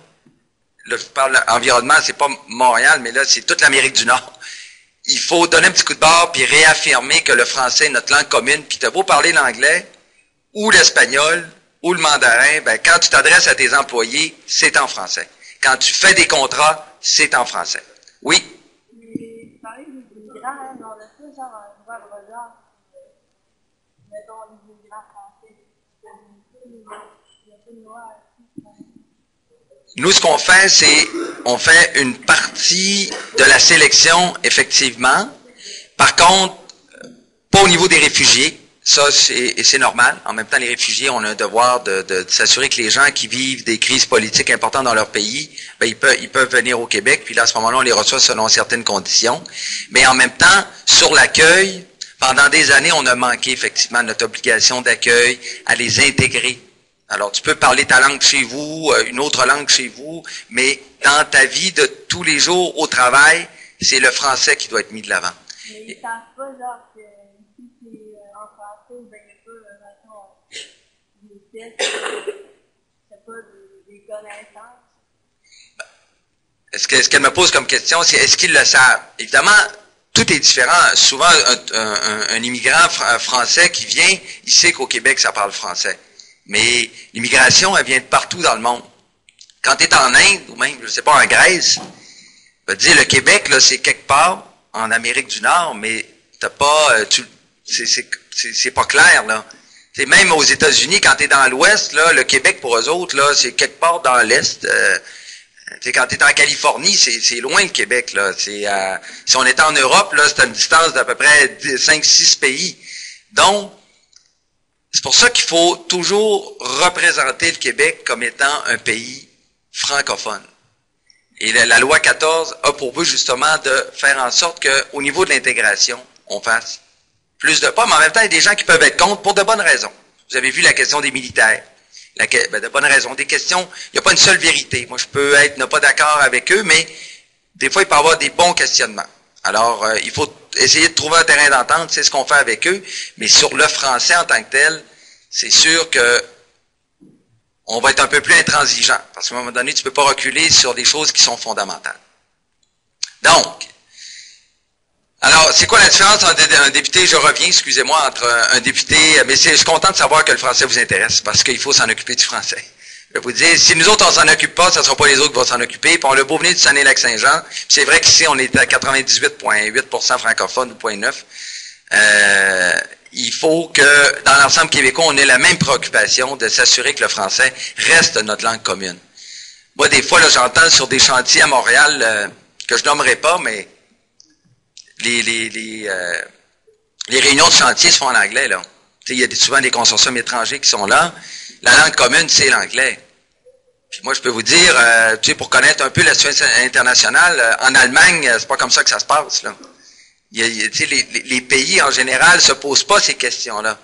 là, je parle d'environnement, c'est pas Montréal, mais là, c'est toute l'Amérique du Nord. Il faut donner un petit coup de barre puis réaffirmer que le français est notre langue commune, puis t'as beau parler l'anglais, ou l'espagnol, ou le mandarin, ben, quand tu t'adresses à tes employés, c'est en français. Quand tu fais des contrats, c'est en français. Oui? Mais parler des immigrants, hein, on a fait genre un nouvel regard, mettons les immigrants français, il y a peu de noirs. Nous, ce qu'on fait, c'est, on fait une partie de la sélection, effectivement. Par contre, pas au niveau des réfugiés. Ça, c'est normal. En même temps, les réfugiés, on a un devoir de s'assurer que les gens qui vivent des crises politiques importantes dans leur pays, ben, ils peuvent venir au Québec. Puis là, à ce moment-là, on les reçoit selon certaines conditions. Mais en même temps, sur l'accueil, pendant des années, on a manqué, effectivement, notre obligation d'accueil à les intégrer. Alors, tu peux parler ta langue chez vous, une autre langue chez vous, mais dans ta vie de tous les jours au travail, c'est le français qui doit être mis de l'avant. Mais ils savent pas, genre, que ici, c'est en français, ben, il n'y a pas, mettons, des tests, c'est pas des connaissances. Ce qu'elle me pose comme question, c'est est-ce qu'ils le savent? Évidemment, tout est différent. Souvent, un immigrant français qui vient, il sait qu'au Québec, ça parle français. Mais l'immigration, elle vient de partout dans le monde. Quand tu es en Inde, ou même, je sais pas, en Grèce, je veux dire, le Québec, là, c'est quelque part en Amérique du Nord, mais t'as pas, c'est pas clair, là. C'est même aux États-Unis, quand tu es dans l'Ouest, là, le Québec, pour eux autres, là, c'est quelque part dans l'Est. Quand tu es en Californie, c'est loin le Québec, là. Si on était en Europe, là, c'est à une distance d'à peu près 5-6 pays. Donc, c'est pour ça qu'il faut toujours représenter le Québec comme étant un pays francophone. Et la loi 14 a pour but justement de faire en sorte qu'au niveau de l'intégration, on fasse plus de pas, mais en même temps, il y a des gens qui peuvent être contre pour de bonnes raisons. Vous avez vu la question des militaires. De bonnes raisons. Des questions, il n'y a pas une seule vérité. Moi, je peux ne pas d'accord avec eux, mais des fois, il peut y avoir des bons questionnements. Alors, il faut essayer de trouver un terrain d'entente, c'est ce qu'on fait avec eux, mais sur le français en tant que tel, c'est sûr que on va être un peu plus intransigeant, parce qu'à un moment donné, tu ne peux pas reculer sur des choses qui sont fondamentales. Donc, alors, c'est quoi la différence entre un député, je reviens, excusez-moi, entre un député, mais je suis content de savoir que le français vous intéresse, parce qu'il faut s'en occuper du français. Je vais vous dire, si nous autres, on s'en occupe pas, ça ne sera pas les autres qui vont s'en occuper. Puis on l'a beau venir du Saguenay-Lac-Saint-Jean. C'est vrai qu'ici, on est à 98,8% francophone ou 0,9%. Il faut que, dans l'ensemble québécois, on ait la même préoccupation de s'assurer que le français reste notre langue commune. Moi, des fois, là, j'entends sur des chantiers à Montréal, que je nommerai pas, mais les réunions de chantier se font en anglais, là. Il y a souvent des consortiums étrangers qui sont là. La langue commune, c'est l'anglais. Puis moi, je peux vous dire, pour connaître un peu la situation internationale, en Allemagne, c'est pas comme ça que ça se passe, là. Les pays, en général, se posent pas ces questions-là.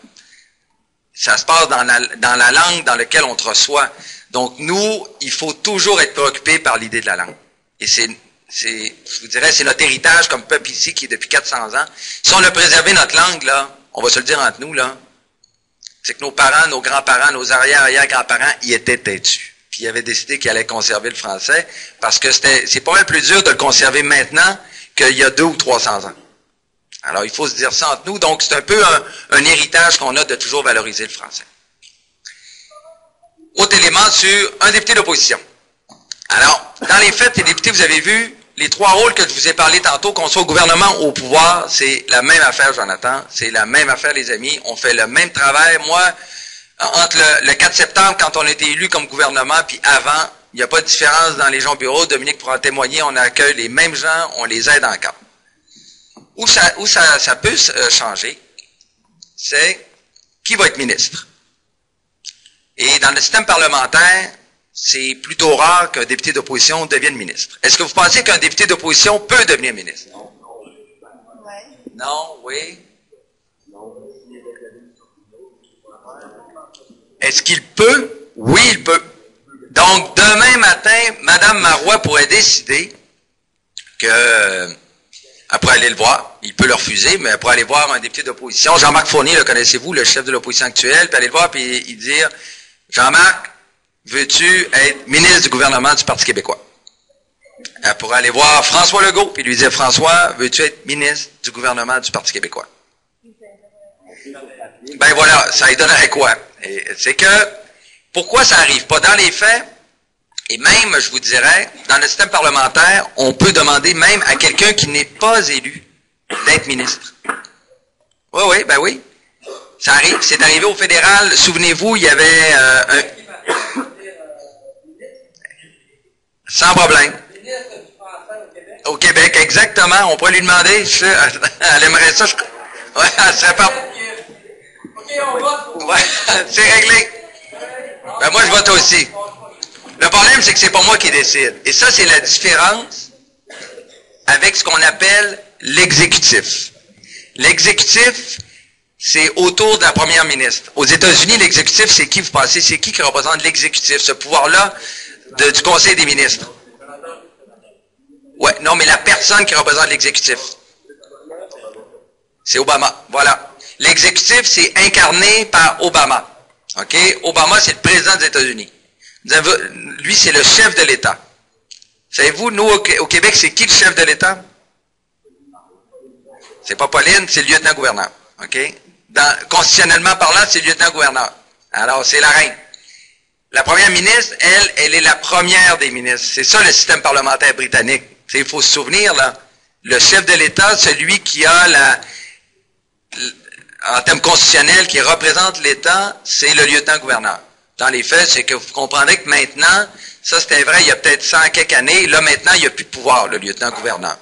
Ça se passe dans la langue dans laquelle on te reçoit. Donc, nous, il faut toujours être préoccupé par l'idée de la langue. Et je vous dirais, c'est notre héritage comme peuple ici, qui est depuis 400 ans. Si on a préservé notre langue, là, on va se le dire entre nous, là, c'est que nos parents, nos grands-parents, nos arrière-arrière-grands-parents, ils étaient têtus. Puis ils avaient décidé qu'ils allaient conserver le français, parce que c'est pas mal plus dur de le conserver maintenant qu'il y a 200 ou 300 ans. Alors, il faut se dire ça entre nous. Donc, c'est un peu un héritage qu'on a de toujours valoriser le français. Autre élément sur un député d'opposition. Alors, dans les faits, les députés, vous avez vu, les trois rôles que je vous ai parlé tantôt, qu'on soit au gouvernement ou au pouvoir, c'est la même affaire, Jonathan. C'est la même affaire, les amis. On fait le même travail. Moi, entre le 4 septembre, quand on a été élu comme gouvernement, puis avant, il n'y a pas de différence dans les gens au bureau. Dominique pourra en témoigner. On accueille les mêmes gens, on les aide encore. Où ça peut changer, c'est qui va être ministre. Et dans le système parlementaire, c'est plutôt rare qu'un député d'opposition devienne ministre. Est-ce que vous pensez qu'un député d'opposition peut devenir ministre? Ouais. Non, oui. Est-ce qu'il peut? Oui, il peut. Donc, demain matin, Mme Marois pourrait décider que, elle pourrait aller le voir, il peut le refuser, mais elle pourrait aller voir un député d'opposition. Jean-Marc Fournier, le connaissez-vous, le chef de l'opposition actuelle, puis aller le voir, puis il dire, Jean-Marc, veux-tu être ministre du gouvernement du Parti québécois? Elle pourrait aller voir François Legault, puis lui dire, François, veux-tu être ministre du gouvernement du Parti québécois? Ben voilà, ça lui donnerait quoi? C'est que, pourquoi ça n'arrive pas? Dans les faits, et même, je vous dirais, dans le système parlementaire, on peut demander même à quelqu'un qui n'est pas élu d'être ministre. Oui, oui, ben oui. Ça arrive. C'est arrivé au fédéral. Souvenez-vous, il y avait sans problème. Au Québec, exactement. On pourrait lui demander. Elle aimerait ça. Ouais, elle serait pas. Ouais, c'est réglé. Ben moi, je vote aussi. Le problème, c'est que c'est pas moi qui décide. Et ça, c'est la différence avec ce qu'on appelle l'exécutif. L'exécutif, c'est autour de la première ministre. Aux États-Unis, l'exécutif, c'est qui, vous pensez? C'est qui représente l'exécutif, ce pouvoir-là du Conseil des ministres? Ouais, non, mais la personne qui représente l'exécutif. C'est Obama. Voilà. L'exécutif, c'est incarné par Obama. OK? Obama, c'est le président des États-Unis. Lui, c'est le chef de l'État. Savez-vous, nous, au Québec, c'est qui le chef de l'État? C'est pas Pauline, c'est le lieutenant-gouverneur. OK? Constitutionnellement parlant, c'est le lieutenant-gouverneur. Alors, c'est la reine. La première ministre, elle est la première des ministres. C'est ça, le système parlementaire britannique. Il faut se souvenir, là. Le chef de l'État, celui qui a en termes constitutionnels, qui représente l'État, c'est le lieutenant-gouverneur. Dans les faits, c'est que vous comprendrez que maintenant, ça c'était vrai il y a peut-être 100 quelques années, là maintenant, il n'y a plus de pouvoir, le lieutenant-gouverneur.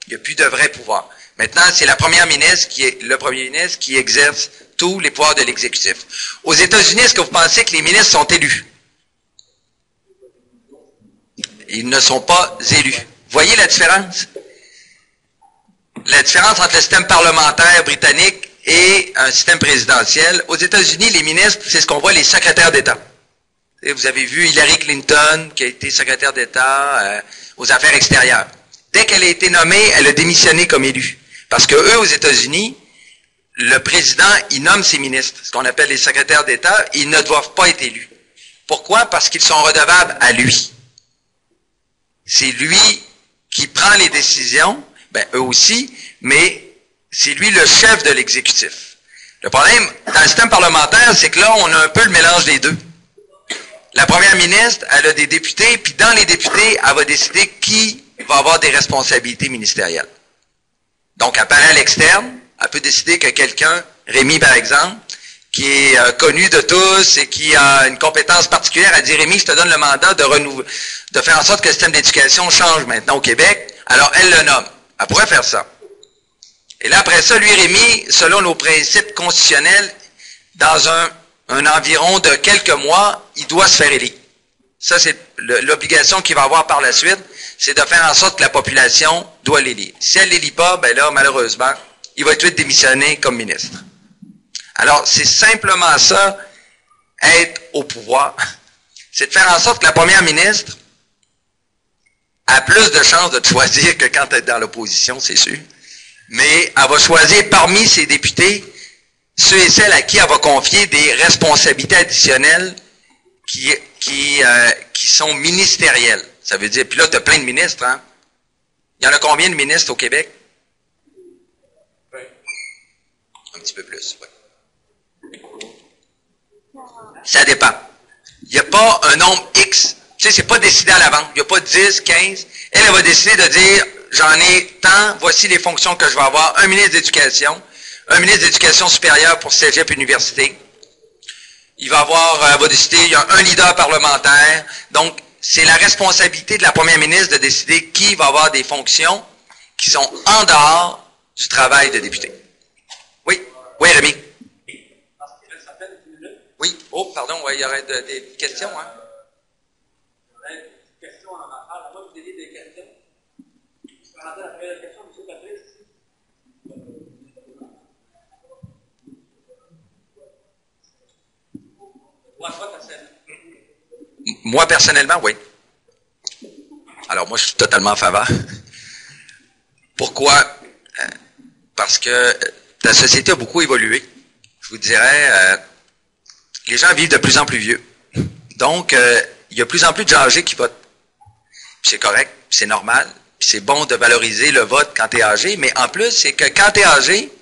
Il n'y a plus de vrai pouvoir. Maintenant, c'est la première ministre le premier ministre qui exerce tous les pouvoirs de l'exécutif. Aux États-Unis, est-ce que vous pensez que les ministres sont élus? Ils ne sont pas élus. Voyez la différence? La différence entre le système parlementaire britannique et un système présidentiel. Aux États-Unis, les ministres, c'est ce qu'on voit, les secrétaires d'État. Vous avez vu Hillary Clinton, qui a été secrétaire d'État aux affaires extérieures. Dès qu'elle a été nommée, elle a démissionné comme élue. Parce que eux, aux États-Unis, le président, il nomme ses ministres, ce qu'on appelle les secrétaires d'État, ils ne doivent pas être élus. Pourquoi? Parce qu'ils sont redevables à lui. C'est lui qui prend les décisions, ben eux aussi, mais c'est lui le chef de l'exécutif. Le problème, dans le système parlementaire, c'est que là, on a un peu le mélange des deux. La première ministre, elle a des députés, puis dans les députés, elle va décider qui va avoir des responsabilités ministérielles. Donc, elle paraît à l'externe, elle peut décider que quelqu'un, Rémi par exemple, qui est connu de tous et qui a une compétence particulière, elle dit, Rémi, je te donne le mandat de faire en sorte que le système d'éducation change maintenant au Québec. Alors, elle le nomme. Elle pourrait faire ça. Et là, après ça, lui, Rémi, selon nos principes constitutionnels, dans un environ de quelques mois, il doit se faire élire. Ça, c'est l'obligation qu'il va avoir par la suite, c'est de faire en sorte que la population doit l'élire. Si elle ne l'élit pas, ben là, malheureusement, il va tout de suite démissionner comme ministre. Alors, c'est simplement ça, être au pouvoir. C'est de faire en sorte que la première ministre a plus de chances de te choisir que quand elle est dans l'opposition, c'est sûr. Mais elle va choisir parmi ses députés ceux et celles à qui elle va confier des responsabilités additionnelles qui sont ministérielles. Ça veut dire, puis là, tu as plein de ministres, hein? Il y en a combien de ministres au Québec? Un petit peu plus, oui. Ça dépend. Il n'y a pas un nombre X. Tu sais, c'est pas décidé à l'avance. Il n'y a pas 10, 15. Elle va décider de dire, j'en ai tant, voici les fonctions que je vais avoir. Un ministre d'éducation, un ministre d'éducation supérieure pour cégep université. Il va avoir, elle va décider, il y a un leader parlementaire. Donc, c'est la responsabilité de la première ministre de décider qui va avoir des fonctions qui sont en dehors du travail de député. Oui? Oui, Rémi? Oui? Oh, pardon, ouais, il y aurait des questions, hein? Moi, personnellement, oui. Alors, moi, je suis totalement en faveur. Pourquoi? Parce que la société a beaucoup évolué. Je vous dirais, les gens vivent de plus en plus vieux. Donc, il y a de plus en plus de gens âgés qui votent. C'est correct, c'est normal. C'est bon de valoriser le vote quand tu es âgé, mais en plus, c'est que quand tu es âgé,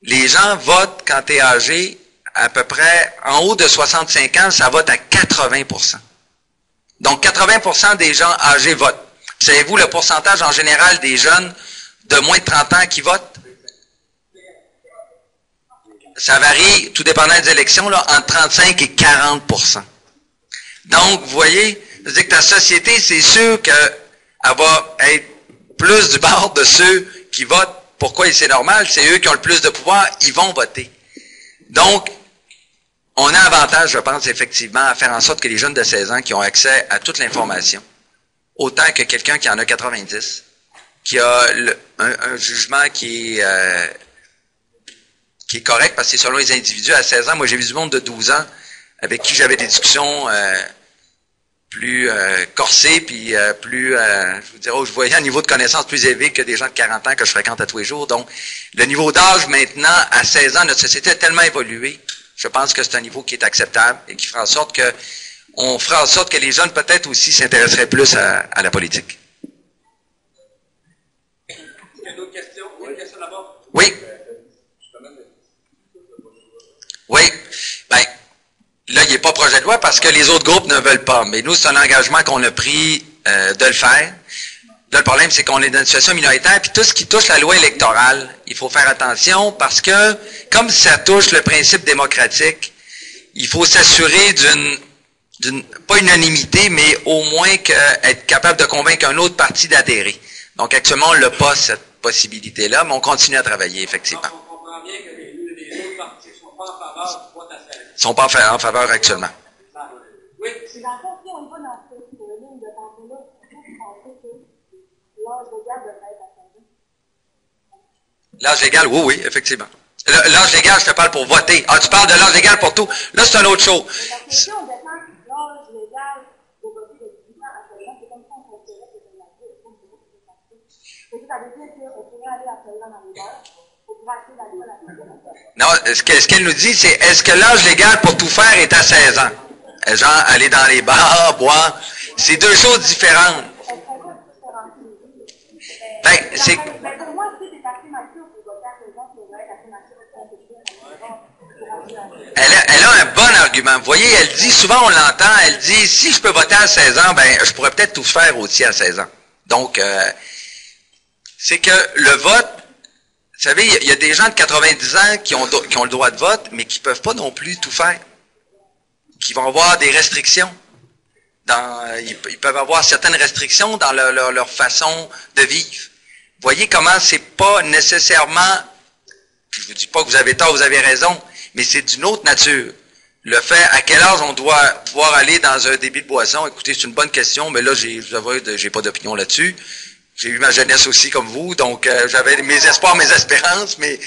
les gens votent quand tu es âgé à peu près en haut de 65 ans, ça vote à 80%. Donc, 80% des gens âgés votent. Savez-vous le pourcentage en général des jeunes de moins de 30 ans qui votent? Ça varie, tout dépendant des élections, là, entre 35 et 40%. Donc, vous voyez, c'est-à-dire que ta société, c'est sûr qu'elle va être plus du bord de ceux qui votent. Pourquoi? C'est normal, c'est eux qui ont le plus de pouvoir, ils vont voter. Donc, on a avantage, je pense, effectivement, à faire en sorte que les jeunes de 16 ans qui ont accès à toute l'information, autant que quelqu'un qui en a 90, qui a un jugement qui est correct, parce que c'est selon les individus. À 16 ans, moi j'ai vu du monde de 12 ans avec qui j'avais des discussions plus corsées, puis plus, je vous dirais, où je voyais un niveau de connaissance plus élevé que des gens de 40 ans que je fréquente à tous les jours. Donc, le niveau d'âge maintenant, à 16 ans, notre société a tellement évolué, je pense que c'est un niveau qui est acceptable et qui fera en sorte que, on fera en sorte que les jeunes peut-être aussi s'intéresseraient plus à la politique. Il y a d'autres questions? Une question là-bas? Oui. Oui. Ben, là, il n'est pas projet de loi parce que les autres groupes ne veulent pas. Mais nous, c'est un engagement qu'on a pris de le faire. Là, le problème, c'est qu'on est dans une situation minoritaire, puis tout ce qui touche la loi électorale, il faut faire attention parce que, comme ça touche le principe démocratique, il faut s'assurer d'une pas unanimité, mais au moins être capable de convaincre un autre parti d'adhérer. Donc, actuellement, on n'a pas cette possibilité-là, mais on continue à travailler, effectivement. Donc, on comprend bien que les autres partis ne sont pas en faveur du vote à 16 ans. Ils ne sont pas en faveur actuellement. Oui. Dans le fond, si on va dans cette ligne de pensée-là, vous pensez que l'âge légal devrait être à 16 ans? L'âge légal, oui, oui, effectivement. L'âge légal, je te parle pour voter. Ah, tu parles de l'âge légal pour tout. Là, c'est une autre chose. La question de quand l'âge légal de voter de 18 ans à 16 ans, c'est comme ça on considérait que c'était la vie. C'est ça veut dire qu'on pourrait aller à 16 ans dans les bars pour pouvoir acheter la loi à la fin. Non, ce qu'elle nous dit, c'est est-ce que l'âge légal pour tout faire est à 16 ans? Genre, aller dans les bars, boire. C'est deux choses différentes. Ben, c'est... Mais pour moi, si c'est assez mature pour voter à 16 ans, c'est vrai qu'assez mature Elle a un bon argument. Vous voyez, elle dit, souvent on l'entend, elle dit, si je peux voter à 16 ans, ben, je pourrais peut-être tout faire aussi à 16 ans. Donc, c'est que le vote, vous savez, il y a des gens de 90 ans qui ont le droit de vote, mais qui ne peuvent pas non plus tout faire. Qui vont avoir des restrictions. Ils peuvent avoir certaines restrictions dans leur façon de vivre. Vous voyez comment c'est pas nécessairement, je vous dis pas que vous avez tort, vous avez raison, mais c'est d'une autre nature. Le fait, à quel âge on doit pouvoir aller dans un débit de boisson, écoutez, c'est une bonne question, mais là, j'ai pas d'opinion là-dessus. J'ai eu ma jeunesse aussi comme vous, donc j'avais mes espoirs, mes espérances, mais...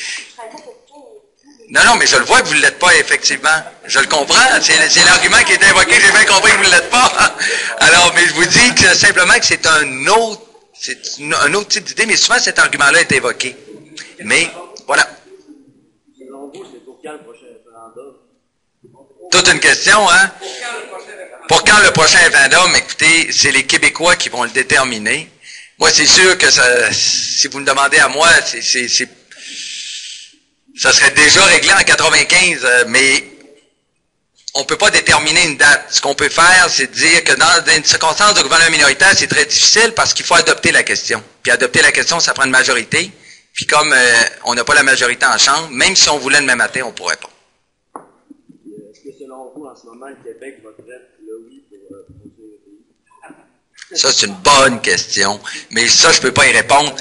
Non, mais je le vois que vous ne l'êtes pas, effectivement. Je le comprends. C'est l'argument qui est invoqué. J'ai bien compris que vous ne l'êtes pas. Alors, mais je vous dis que simplement que c'est un autre type d'idée, mais souvent cet argument-là est évoqué. Mais, voilà. Selon vous, c'est pour quand le prochain référendum? Toute une question, hein? Pour quand le prochain référendum? Écoutez, c'est les Québécois qui vont le déterminer. Moi, c'est sûr que si vous me demandez à moi, ça serait déjà réglé en 95, mais on ne peut pas déterminer une date. Ce qu'on peut faire, c'est dire que dans une circonstance de gouvernement minoritaire, c'est très difficile parce qu'il faut adopter la question. Puis adopter la question, ça prend une majorité. Puis comme on n'a pas la majorité en chambre, même si on voulait demain matin, on ne pourrait pas. Est-ce que selon vous, en ce moment, le Québec voterait le oui pour construire le pays? Ça, c'est une bonne question. Mais ça, je ne peux pas y répondre.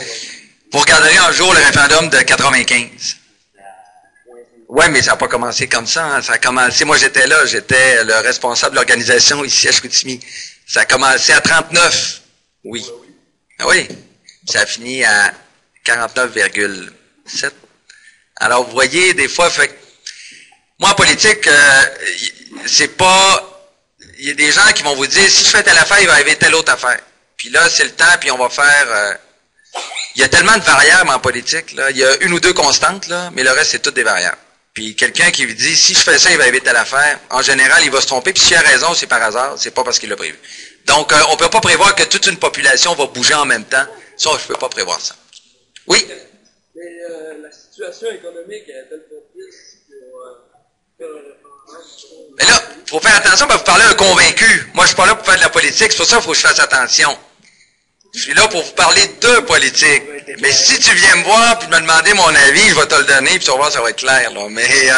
Vous regarderez un jour le référendum de 95. Oui, mais ça n'a pas commencé comme ça. Hein. Ça a commencé, moi j'étais là, j'étais le responsable de l'organisation ici à Chicoutimi. Ça a commencé à 39. Oui. Ah oui. Ça a fini à 49,7. Alors, vous voyez, des fois, moi, en politique, c'est pas... Il y a des gens qui vont vous dire, si je fais telle affaire, il va arriver telle autre affaire. Puis là, c'est le temps, puis on va faire... il y a tellement de variables en politique, là. Il y a une ou deux constantes, là, mais le reste, c'est toutes des variables. Puis quelqu'un qui lui dit, si je fais ça, il va arriver telle affaire, en général, il va se tromper, puis s'il a raison, c'est par hasard, c'est pas parce qu'il l'a prévu. Donc, on peut pas prévoir que toute une population va bouger en même temps. Ça, je peux pas prévoir ça. Oui? Mais la situation économique est-elle propice pour... Mais là, il faut faire attention, parce que vous parlez à un convaincu. Moi, je suis pas là pour faire de la politique, c'est pour ça qu'il faut que je fasse attention. Je suis là pour vous parler de politique. Mais si tu viens me voir puis me demander mon avis, je vais te le donner, puis tu vas voir, ça va être clair, là. Mais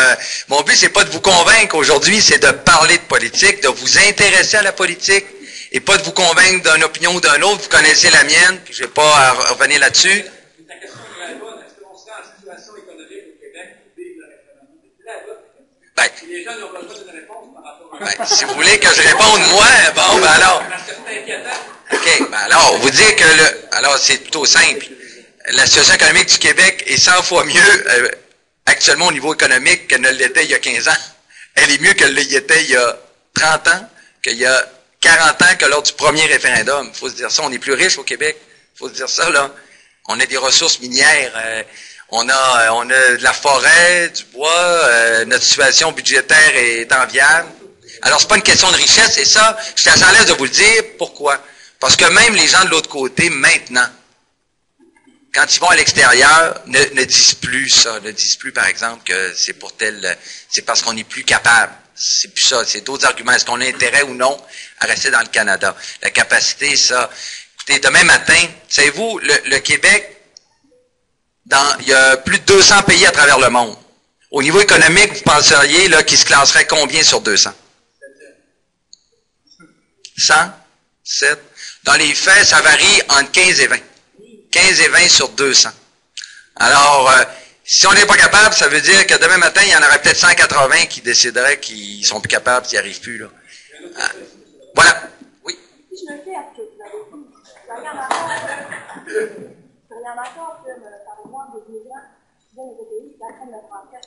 mon but, c'est pas de vous convaincre aujourd'hui, c'est de parler de politique, de vous intéresser à la politique, et pas de vous convaincre d'une opinion ou d'un autre. Vous connaissez la mienne, puis je vais pas à revenir là-dessus. Ta question est très bonne. Est-ce qu'on serait en situation économique au Québec pour vivre le référendum? C'est très bonne. Ben, Les gens n'ont pas besoin d'une réponse par rapport à ben, si vous voulez que je réponde, moi, bon, ben alors. Parce que c'est inquiétant. OK, ben alors, vous dire que alors c'est plutôt simple. La situation économique du Québec est 100 fois mieux actuellement au niveau économique qu'elle ne l'était il y a 15 ans. Elle est mieux qu'elle y était il y a 30 ans, qu'il y a 40 ans que lors du premier référendum. Il faut se dire ça, on est plus riche au Québec. Il faut se dire ça, là. On a des ressources minières, on a de la forêt, du bois, notre situation budgétaire est enviable. Alors, c'est pas une question de richesse, et ça, je suis assez à l'aise de vous le dire. Pourquoi? Parce que même les gens de l'autre côté, maintenant, quand ils vont à l'extérieur, ne disent plus ça, ne disent plus, par exemple, que c'est pour c'est parce qu'on n'est plus capable. C'est plus ça, c'est d'autres arguments. Est-ce qu'on a intérêt ou non à rester dans le Canada? La capacité, ça. Écoutez, demain matin, savez-vous, le Québec, il y a plus de 200 pays à travers le monde. Au niveau économique, vous penseriez, là, qu'il se classerait combien sur 200? 100? 7? Dans les faits, ça varie entre 15 et 20. 15 et 20 sur 200. Alors, si on n'est pas capable, ça veut dire que demain matin, il y en aurait peut-être 180 qui décideraient qu'ils sont plus capables, qu'ils n'y arrivent plus, là. Voilà. Oui. Si je me fais à ce que vous avez dit, soyez en accord que, par exemple, des migrants qui viennent au pays, qui apprennent le français.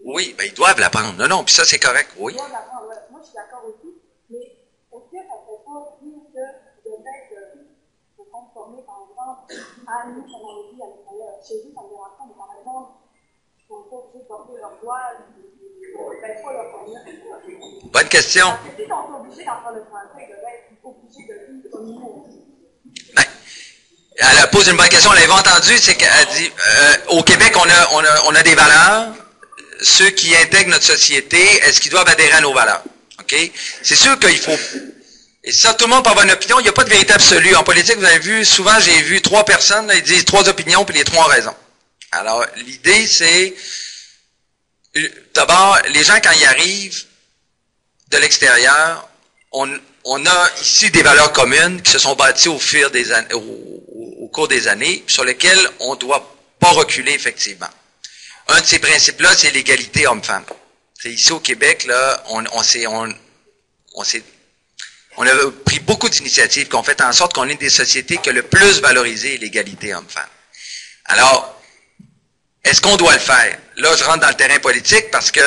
Oui, ben ils doivent l'apprendre. Non, puis ça, c'est correct, oui. Ils doivent l'apprendre, ouais. Moi, je suis d'accord aussi, mais est-ce que ça ne fait pas plus que de se conformer, par exemple, à nous, comme on le dit à l'extérieur? Chez eux, ça me dérange pas, mais par exemple, ils sont pas obligés de porter leur voile, ben, pas leur fournir. Bonne question. Parce que si ils sont obligés d'apprendre le français, ils doivent être obligés de vivre comme nous. Ben, elle pose une bonne question, on l'avait entendu, c'est qu'elle dit, au Québec, on a des valeurs. Ceux qui intègrent notre société, est-ce qu'ils doivent adhérer à nos valeurs? OK? C'est sûr qu'il faut... Et ça, tout le monde peut avoir une opinion, il n'y a pas de vérité absolue. En politique, vous avez vu, souvent j'ai vu 3 personnes, là, ils disent 3 opinions, puis les 3 ont raison. Alors, l'idée, c'est... D'abord, les gens, quand ils arrivent de l'extérieur, on a ici des valeurs communes qui se sont bâties au fil des années, au cours des années, sur lesquelles on ne doit pas reculer, effectivement. Un de ces principes-là, c'est l'égalité homme-femme. Ici au Québec, là, on a pris beaucoup d'initiatives qui ont fait en sorte qu'on ait des sociétés qui ont le plus valorisé l'égalité homme-femme. Alors, est-ce qu'on doit le faire? Là, je rentre dans le terrain politique parce que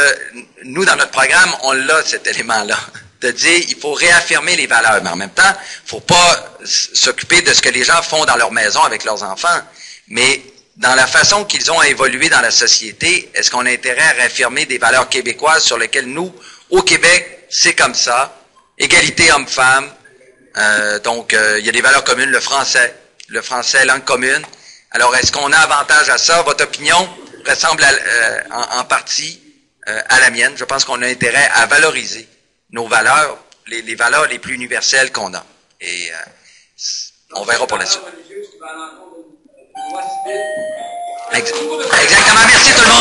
nous, dans notre programme, on l'a, cet élément-là. De dire, il faut réaffirmer les valeurs, mais en même temps, il ne faut pas s'occuper de ce que les gens font dans leur maison avec leurs enfants. Mais dans la façon qu'ils ont évolué dans la société, est-ce qu'on a intérêt à réaffirmer des valeurs québécoises sur lesquelles nous, au Québec, c'est comme ça. Égalité homme-femme. Donc, il y a des valeurs communes, le français, langue commune. Alors, est-ce qu'on a avantage à ça? Votre opinion ressemble en partie à la mienne. Je pense qu'on a intérêt à valoriser nos valeurs, les valeurs les plus universelles qu'on a. Et on verra pour la suite. Exactement. Merci tout le monde.